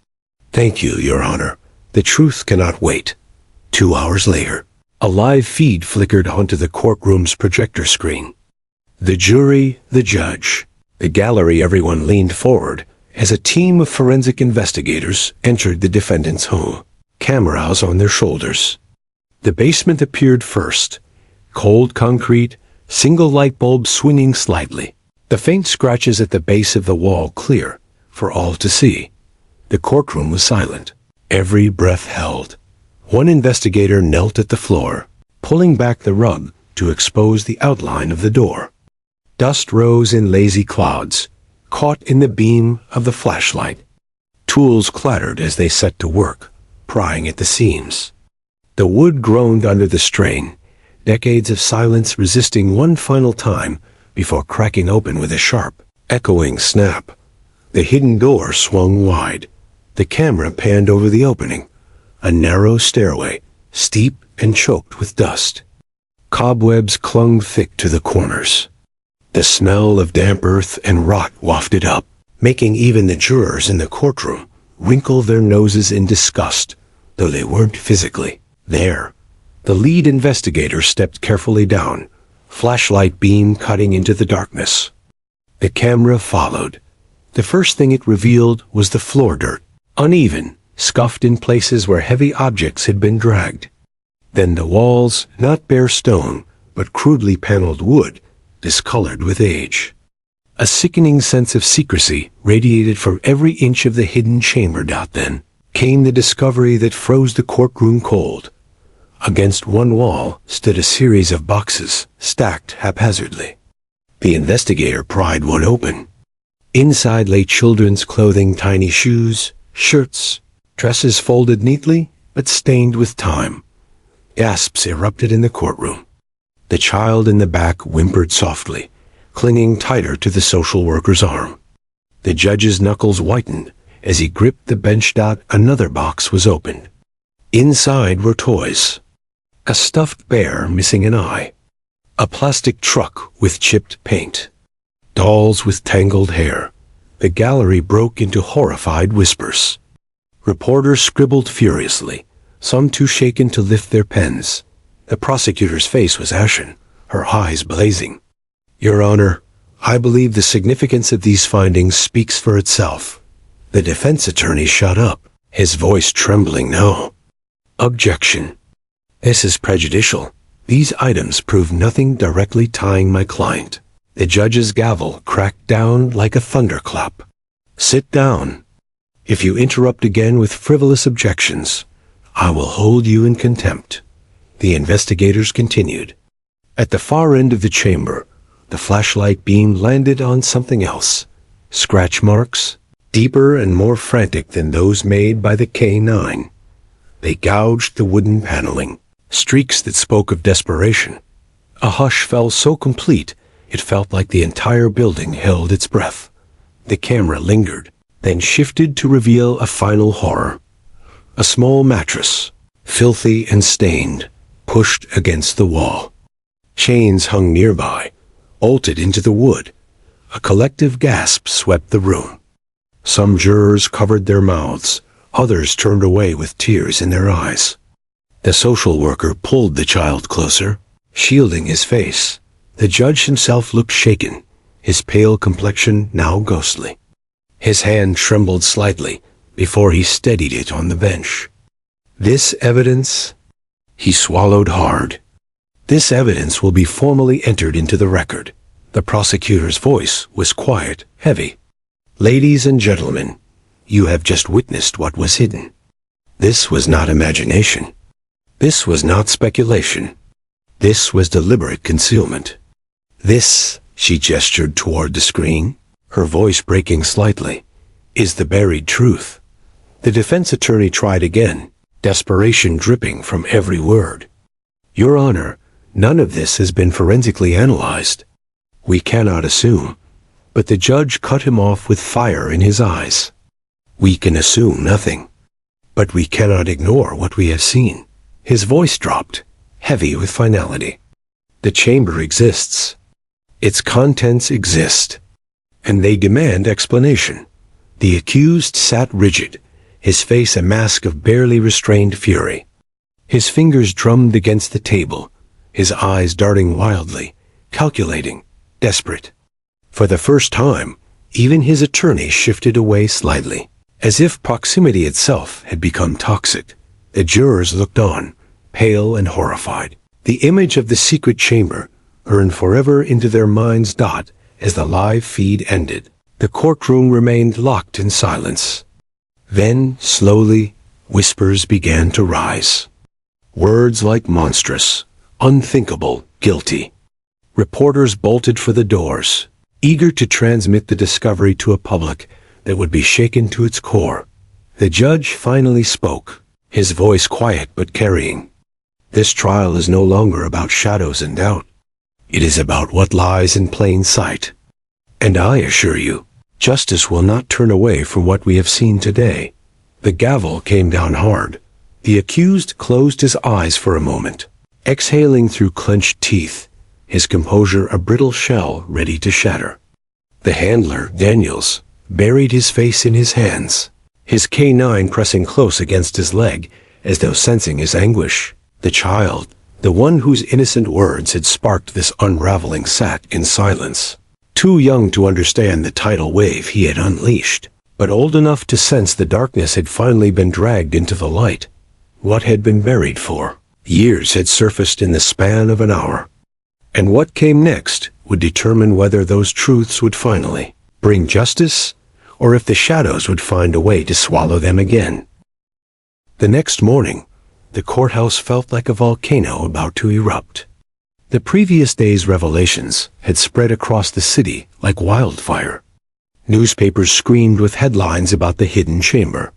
"Thank you, Your Honor. The truth cannot wait." 2 hours later, a live feed flickered onto the courtroom's projector screen. The jury, the judge, the gallery. Everyone leaned forward as a team of forensic investigators entered the defendant's home, cameras on their shoulders. The basement appeared first, cold concrete, single light bulb swinging slightly, the faint scratches at the base of the wall clear for all to see. The courtroom was silent, every breath held. One investigator knelt at the floor, pulling back the rug to expose the outline of the door. Dust rose in lazy clouds, caught in the beam of the flashlight. Tools clattered as they set to work, prying at the seams. The wood groaned under the strain, decades of silence resisting one final time before cracking open with a sharp, echoing snap. The hidden door swung wide. The camera panned over the opening, a narrow stairway, steep and choked with dust. Cobwebs clung thick to the corners. The smell of damp earth and rot wafted up, making even the jurors in the courtroom wrinkle their noses in disgust, though they weren't physically there. The lead investigator stepped carefully down, flashlight beam cutting into the darkness. The camera followed. The first thing it revealed was the floor dirt, uneven, scuffed in places where heavy objects had been dragged. Then the walls, not bare stone, but crudely paneled wood, discolored with age. A sickening sense of secrecy radiated from every inch of the hidden chamber. Then came the discovery that froze the courtroom cold. Against one wall stood a series of boxes, stacked haphazardly. The investigator pried one open. Inside lay children's clothing, tiny shoes, shirts, dresses folded neatly but stained with time. Gasps erupted in the courtroom. The child in the back whimpered softly, clinging tighter to the social worker's arm. The judge's knuckles whitened as he gripped the bench. Another box was opened. Inside were toys. A stuffed bear missing an eye. A plastic truck with chipped paint. Dolls with tangled hair. The gallery broke into horrified whispers. Reporters scribbled furiously, some too shaken to lift their pens. The prosecutor's face was ashen, her eyes blazing. "Your Honor, I believe the significance of these findings speaks for itself." The defense attorney shut up, his voice trembling. "No. Objection. This is prejudicial. These items prove nothing directly tying my client." The judge's gavel cracked down like a thunderclap. "Sit down. If you interrupt again with frivolous objections, I will hold you in contempt." The investigators continued. At the far end of the chamber, the flashlight beam landed on something else. Scratch marks, deeper and more frantic than those made by the K9. They gouged the wooden paneling, streaks that spoke of desperation. A hush fell so complete it felt like the entire building held its breath. The camera lingered, then shifted to reveal a final horror. A small mattress, filthy and stained, pushed against the wall. Chains hung nearby, bolted into the wood. A collective gasp swept the room. Some jurors covered their mouths, others turned away with tears in their eyes. The social worker pulled the child closer, shielding his face. The judge himself looked shaken, his pale complexion now ghostly. His hand trembled slightly before he steadied it on the bench. This evidence, he swallowed hard. This evidence will be formally entered into the record. The prosecutor's voice was quiet, heavy. Ladies and gentlemen, you have just witnessed what was hidden. This was not imagination. This was not speculation. This was deliberate concealment. This, she gestured toward the screen, her voice breaking slightly, is the buried truth. The defense attorney tried again, desperation dripping from every word. Your Honor, none of this has been forensically analyzed. We cannot assume. But the judge cut him off with fire in his eyes. We can assume nothing. But we cannot ignore what we have seen. His voice dropped, heavy with finality. The chamber exists. Its contents exist. And they demand explanation. The accused sat rigid, his face a mask of barely restrained fury. His fingers drummed against the table, his eyes darting wildly, calculating, desperate. For the first time, even his attorney shifted away slightly. As if proximity itself had become toxic, the jurors looked on, pale and horrified. The image of the secret chamber burned forever into their minds. As the live feed ended, the courtroom remained locked in silence. Then, slowly, whispers began to rise. Words like monstrous, unthinkable, guilty. Reporters bolted for the doors, eager to transmit the discovery to a public that would be shaken to its core. The judge finally spoke, his voice quiet but carrying. This trial is no longer about shadows and doubt. It is about what lies in plain sight. And I assure you, justice will not turn away from what we have seen today. The gavel came down hard. The accused closed his eyes for a moment, exhaling through clenched teeth, his composure a brittle shell ready to shatter. The handler, Daniels, buried his face in his hands, his canine pressing close against his leg as though sensing his anguish. The child, the one whose innocent words had sparked this unraveling, sat in silence, too young to understand the tidal wave he had unleashed, but old enough to sense the darkness had finally been dragged into the light. What had been buried for years had surfaced in the span of an hour. And what came next would determine whether those truths would finally bring justice, or if the shadows would find a way to swallow them again. The next morning, the courthouse felt like a volcano about to erupt. The previous day's revelations had spread across the city like wildfire. Newspapers screamed with headlines about the hidden chamber.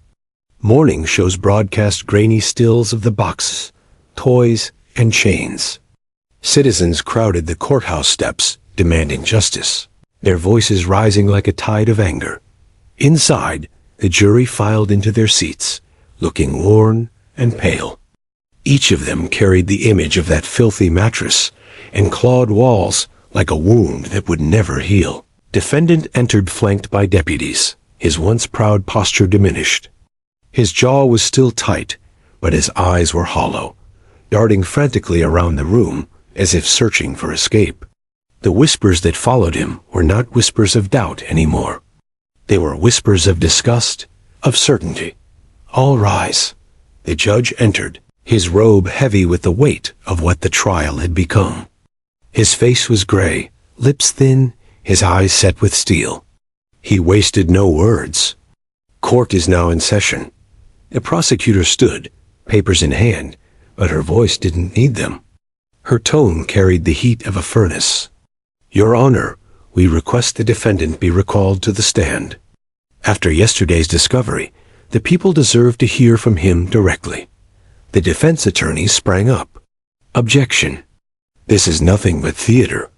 Morning shows broadcast grainy stills of the boxes, toys, and chains. Citizens crowded the courthouse steps, demanding justice, their voices rising like a tide of anger. Inside, the jury filed into their seats, looking worn and pale. Each of them carried the image of that filthy mattress and clawed walls like a wound that would never heal. Defendant entered flanked by deputies, his once proud posture diminished. His jaw was still tight, but his eyes were hollow, darting frantically around the room as if searching for escape. The whispers that followed him were not whispers of doubt anymore. They were whispers of disgust, of certainty. All rise. The judge entered, his robe heavy with the weight of what the trial had become. His face was gray, lips thin, his eyes set with steel. He wasted no words. Court is now in session. The prosecutor stood, papers in hand, but her voice didn't need them. Her tone carried the heat of a furnace. Your Honor, we request the defendant be recalled to the stand. After yesterday's discovery, the people deserve to hear from him directly. The defense attorney sprang up. Objection. This is nothing but theater.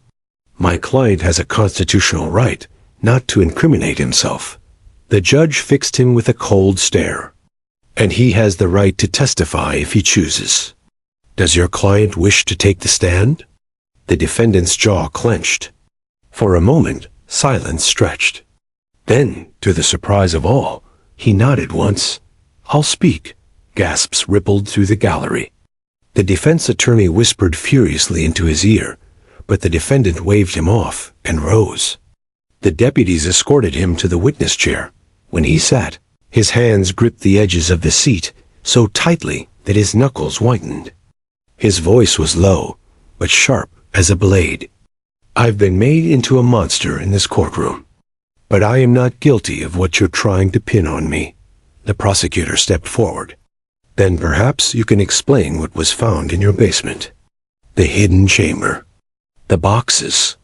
My client has a constitutional right not to incriminate himself. The judge fixed him with a cold stare. And he has the right to testify if he chooses. Does your client wish to take the stand? The defendant's jaw clenched. For a moment, silence stretched. Then, to the surprise of all, he nodded once. I'll speak. Gasps rippled through the gallery. The defense attorney whispered furiously into his ear, but the defendant waved him off and rose. The deputies escorted him to the witness chair. When he sat, his hands gripped the edges of the seat so tightly that his knuckles whitened. His voice was low, but sharp as a blade. "I've been made into a monster in this courtroom, but I am not guilty of what you're trying to pin on me." The prosecutor stepped forward. "Then perhaps you can explain what was found in your basement. The hidden chamber. The boxes.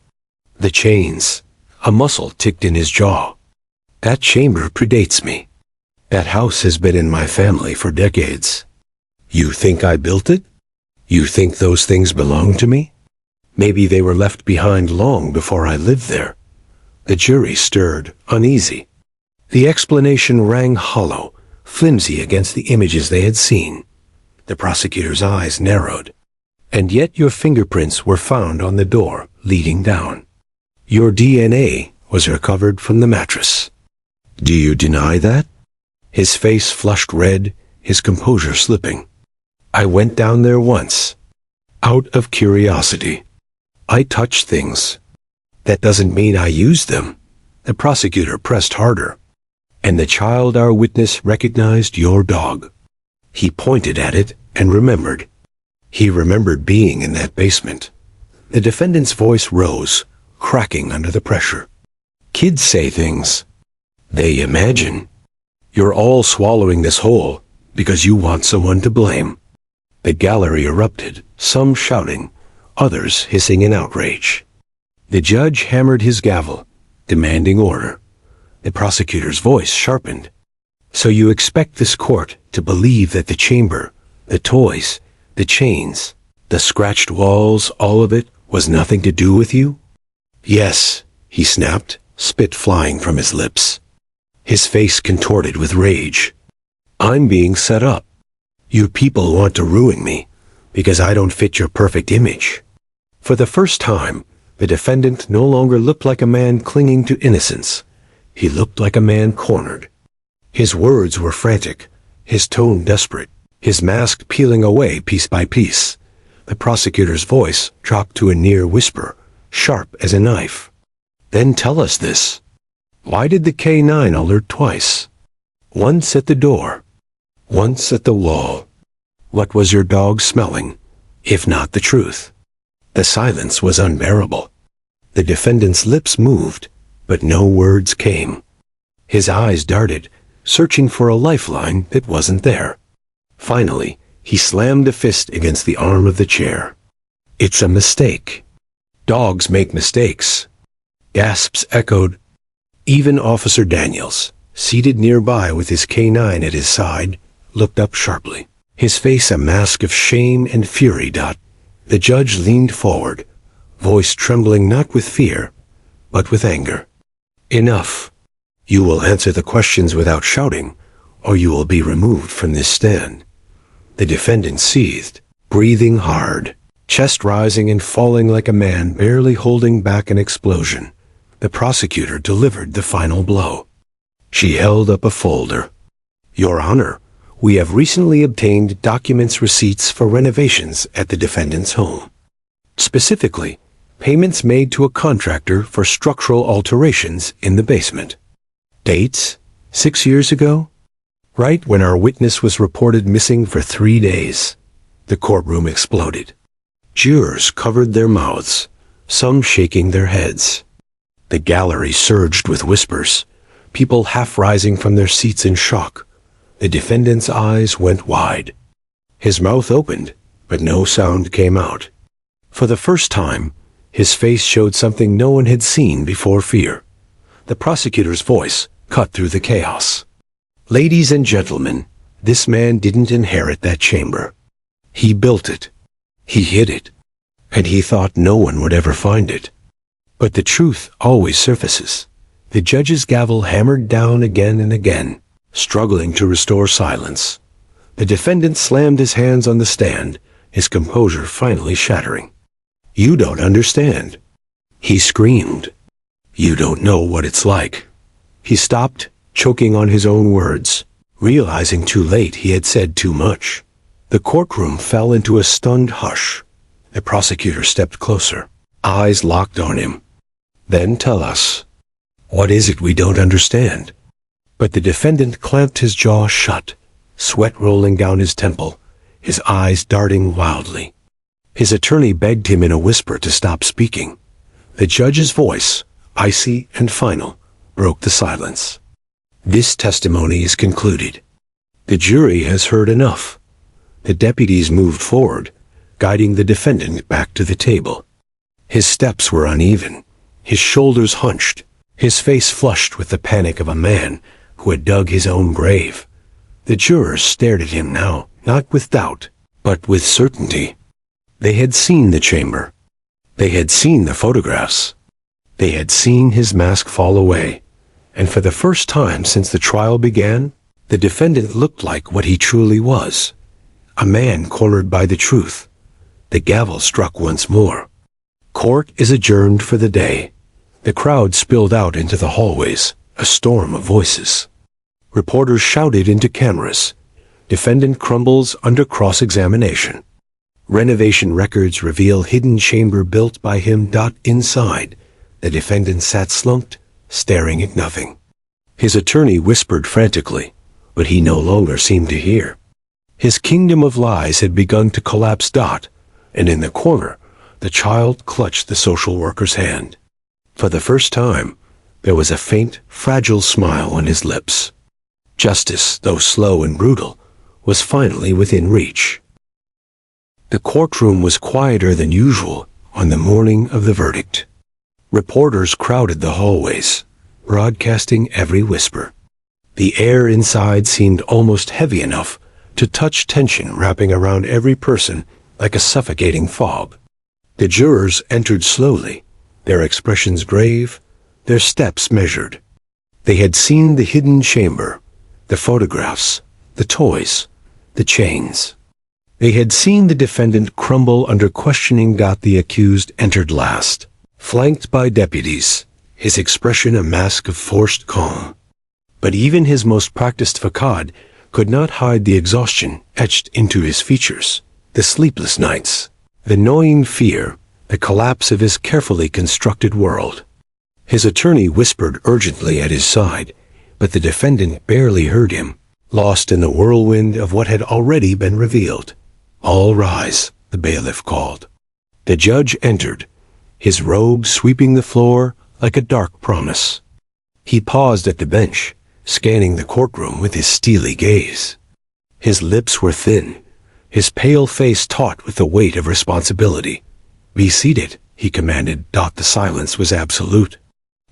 The chains." A muscle ticked in his jaw. "That chamber predates me. That house has been in my family for decades. You think I built it? You think those things belong to me? Maybe they were left behind long before I lived there." The jury stirred, uneasy. The explanation rang hollow, flimsy against the images they had seen. The prosecutor's eyes narrowed. "And yet your fingerprints were found on the door leading down. Your DNA was recovered from the mattress. Do you deny that?" His face flushed red, his composure slipping. "I went down there once. Out of curiosity. I touched things. That doesn't mean I used them." The prosecutor pressed harder. "And the child our witness recognized your dog." He pointed at it and remembered. He remembered being in that basement. The defendant's voice rose, cracking under the pressure. "Kids say things. They imagine. You're all swallowing this whole because you want someone to blame." The gallery erupted, some shouting, others hissing in outrage. The judge hammered his gavel, demanding order. The prosecutor's voice sharpened. "So you expect this court to believe that the chamber, the toys, the chains, the scratched walls, all of it, was nothing to do with you?" "Yes," he snapped, spit flying from his lips. His face contorted with rage. "I'm being set up. You people want to ruin me because I don't fit your perfect image." For the first time, the defendant no longer looked like a man clinging to innocence. He looked like a man cornered. His words were frantic, his tone desperate, his mask peeling away piece by piece. The prosecutor's voice dropped to a near whisper, sharp as a knife. "Then tell us this. Why did the K9 alert twice? Once at the door, once at the wall. What was your dog smelling, if not the truth?" The silence was unbearable. The defendant's lips moved, but no words came. His eyes darted, searching for a lifeline that wasn't there. Finally, he slammed a fist against the arm of the chair. "It's a mistake. Dogs make mistakes." Gasps echoed. Even Officer Daniels, seated nearby with his K9 at his side, looked up sharply, his face a mask of shame and fury. The judge leaned forward, voice trembling not with fear, but with anger. "Enough. You will answer the questions without shouting, or you will be removed from this stand." The defendant seethed, breathing hard, chest rising and falling like a man barely holding back an explosion. The prosecutor delivered the final blow. She held up a folder. "Your Honor, we have recently obtained documents receipts for renovations at the defendant's home. Specifically, payments made to a contractor for structural alterations in the basement. Dates? 6 years ago? Right when our witness was reported missing for 3 days." The courtroom exploded. Jurors covered their mouths, some shaking their heads. The gallery surged with whispers, people half rising from their seats in shock. The defendant's eyes went wide. His mouth opened, but no sound came out. For the first time, his face showed something no one had seen before: fear. The prosecutor's voice cut through the chaos. "Ladies and gentlemen, this man didn't inherit that chamber. He built it. He hid it. And he thought no one would ever find it. But the truth always surfaces." The judge's gavel hammered down again and again, struggling to restore silence. The defendant slammed his hands on the stand, his composure finally shattering. "You don't understand," he screamed. "You don't know what it's like." He stopped, choking on his own words, realizing too late he had said too much. The courtroom fell into a stunned hush. The prosecutor stepped closer, eyes locked on him. "Then tell us, What is it we don't understand? But the defendant clamped his jaw shut, sweat rolling down his temple, his eyes darting wildly. His attorney begged him in a whisper to stop speaking. The judge's voice, icy and final, broke the silence. This testimony is concluded. The jury has heard enough. The deputies moved forward, guiding the defendant back to the table. His steps were uneven, his shoulders hunched, his face flushed with the panic of a man who had dug his own grave. The jurors stared at him now, not with doubt, but with certainty. They had seen the chamber. They had seen the photographs. They had seen his mask fall away. And for the first time since the trial began, the defendant looked like what he truly was. A man cornered by the truth. The gavel struck once more. Court is adjourned for the day. The crowd spilled out into the hallways, a storm of voices. Reporters shouted into cameras. Defendant crumbles under cross-examination. Renovation records reveal hidden chamber built by him. Inside, the defendant sat slumped, staring at nothing. His attorney whispered frantically, but he no longer seemed to hear. His kingdom of lies had begun to collapse. And in the corner, the child clutched the social worker's hand. For the first time, there was a faint, fragile smile on his lips. Justice, though slow and brutal, was finally within reach. The courtroom was quieter than usual on the morning of the verdict. Reporters crowded the hallways, broadcasting every whisper. The air inside seemed almost heavy enough to touch tension wrapping around every person like a suffocating fog. The jurors entered slowly, their expressions grave, their steps measured. They had seen the hidden chamber, the photographs, the toys, the chains. They had seen the defendant crumble under questioning. The accused entered last, flanked by deputies, his expression a mask of forced calm. But even his most practiced facade could not hide the exhaustion etched into his features, the sleepless nights, the gnawing fear, the collapse of his carefully constructed world. His attorney whispered urgently at his side, but the defendant barely heard him, lost in the whirlwind of what had already been revealed. "All rise," the bailiff called. The judge entered, his robe sweeping the floor like a dark promise. He paused at the bench, scanning the courtroom with his steely gaze. His lips were thin, his pale face taut with the weight of responsibility. "Be seated," he commanded. The silence was absolute.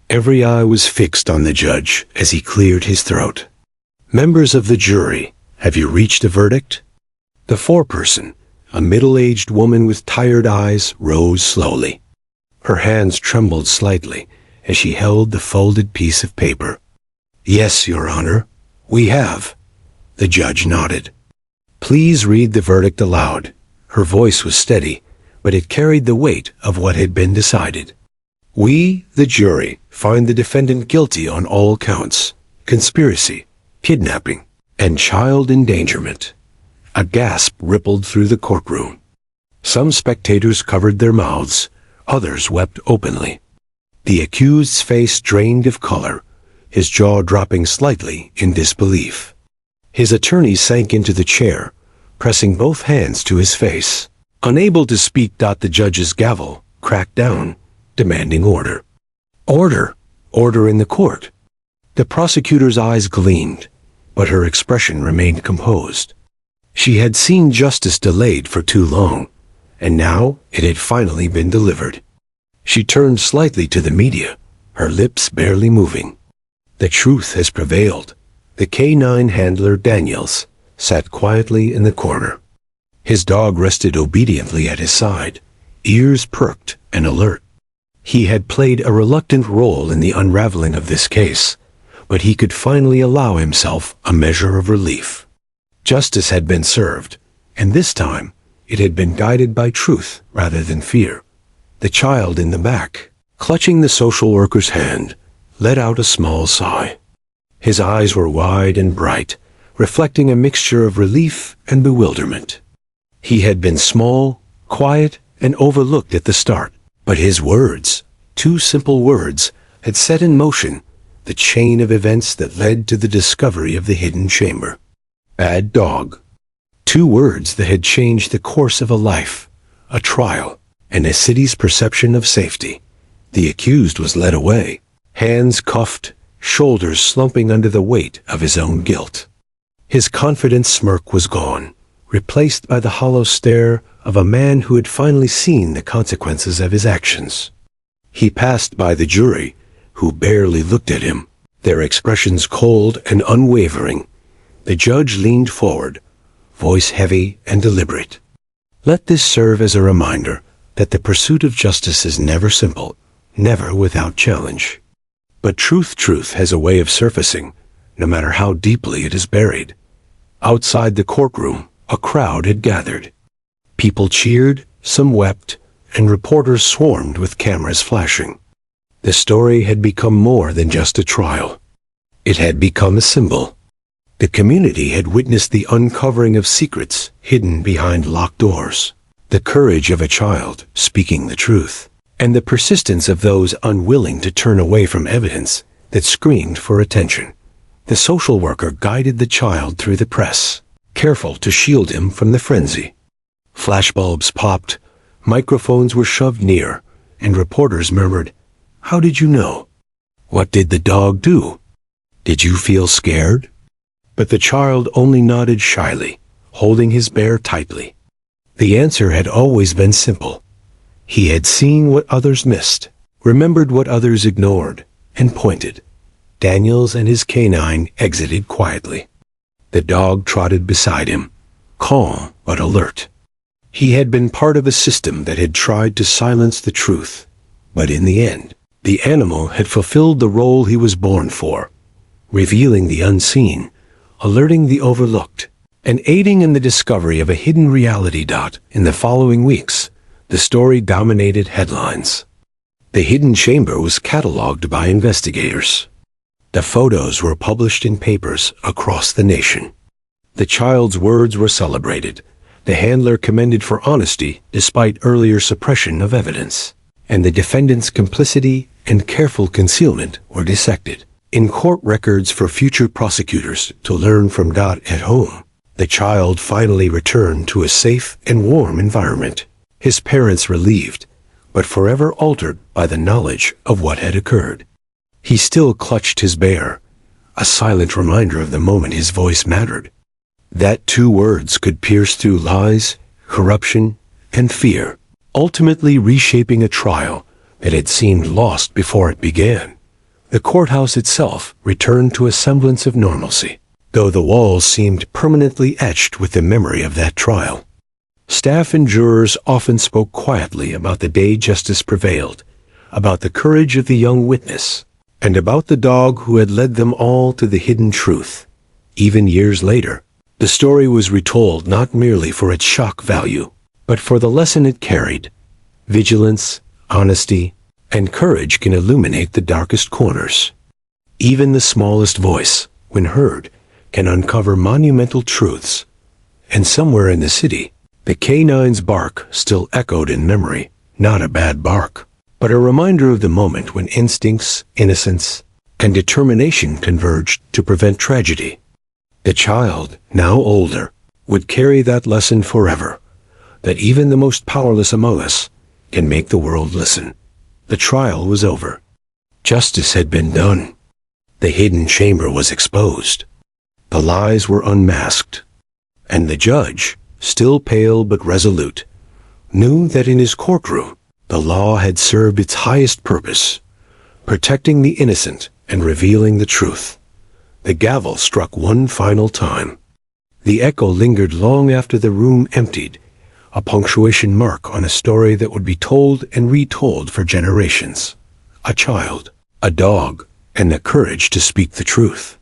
Every eye was fixed on the judge as he cleared his throat. "Members of the jury, have you reached a verdict?" The foreperson, a middle-aged woman with tired eyes, rose slowly. Her hands trembled slightly as she held the folded piece of paper. "Yes, Your Honor, we have." The judge nodded. "Please read the verdict aloud." Her voice was steady, but it carried the weight of what had been decided. "We, the jury, find the defendant guilty on all counts: conspiracy, kidnapping, and child endangerment." A gasp rippled through the courtroom. Some spectators covered their mouths, others wept openly. The accused's face drained of color, his jaw dropping slightly in disbelief. His attorney sank into the chair, pressing both hands to his face. Unable to speak, the judge's gavel cracked down, demanding order. Order! Order in the court! The prosecutor's eyes gleamed, but her expression remained composed. She had seen justice delayed for too long, and now it had finally been delivered. She turned slightly to the media, her lips barely moving. "The truth has prevailed." The canine handler, Daniels, sat quietly in the corner. His dog rested obediently at his side, ears perked and alert. He had played a reluctant role in the unraveling of this case, but he could finally allow himself a measure of relief. Justice had been served, and this time it had been guided by truth rather than fear. The child in the back, clutching the social worker's hand, let out a small sigh. His eyes were wide and bright, reflecting a mixture of relief and bewilderment. He had been small, quiet, and overlooked at the start, but his words, two simple words, had set in motion the chain of events that led to the discovery of the hidden chamber. Bad dog. 2 words that had changed the course of a life, a trial, and a city's perception of safety. The accused was led away, hands cuffed, shoulders slumping under the weight of his own guilt. His confident smirk was gone, replaced by the hollow stare of a man who had finally seen the consequences of his actions. He passed by the jury, who barely looked at him, their expressions cold and unwavering. The judge leaned forward, voice heavy and deliberate. Let this serve as a reminder that the pursuit of justice is never simple, never without challenge. But truth has a way of surfacing, no matter how deeply it is buried. Outside the courtroom, a crowd had gathered. People cheered, some wept, and reporters swarmed with cameras flashing. The story had become more than just a trial. It had become a symbol. The community had witnessed the uncovering of secrets hidden behind locked doors, the courage of a child speaking the truth, and the persistence of those unwilling to turn away from evidence that screamed for attention. The social worker guided the child through the press, careful to shield him from the frenzy. Flashbulbs popped, microphones were shoved near, and reporters murmured, "How did you know? What did the dog do? Did you feel scared?" But the child only nodded shyly, holding his bear tightly. The answer had always been simple. He had seen what others missed, remembered what others ignored, and pointed. Daniels and his canine exited quietly. The dog trotted beside him, calm but alert. He had been part of a system that had tried to silence the truth, but in the end, the animal had fulfilled the role he was born for, revealing the unseen, alerting the overlooked, and aiding in the discovery of a hidden reality. In the following weeks, the story dominated headlines. The hidden chamber was cataloged by investigators. The photos were published in papers across the nation. The child's words were celebrated, the handler commended for honesty despite earlier suppression of evidence, and the defendant's complicity and careful concealment were dissected in court records for future prosecutors to learn from. At home, the child finally returned to a safe and warm environment, his parents relieved, but forever altered by the knowledge of what had occurred. He still clutched his bear, a silent reminder of the moment his voice mattered. That 2 words could pierce through lies, corruption, and fear, ultimately reshaping a trial that had seemed lost before it began. The courthouse itself returned to a semblance of normalcy, though the walls seemed permanently etched with the memory of that trial. Staff and jurors often spoke quietly about the day justice prevailed, about the courage of the young witness, and about the dog who had led them all to the hidden truth. Even years later, the story was retold not merely for its shock value, but for the lesson it carried. Vigilance, honesty, and courage can illuminate the darkest corners. Even the smallest voice, when heard, can uncover monumental truths. And somewhere in the city, the canine's bark still echoed in memory, not a bad bark, but a reminder of the moment when instincts, innocence, and determination converged to prevent tragedy. The child, now older, would carry that lesson forever, that even the most powerless among us can make the world listen. The trial was over. Justice had been done. The hidden chamber was exposed. The lies were unmasked. And the judge, still pale but resolute, knew that in his courtroom, the law had served its highest purpose, protecting the innocent and revealing the truth. The gavel struck one final time. The echo lingered long after the room emptied, a punctuation mark on a story that would be told and retold for generations. A child, a dog, and the courage to speak the truth.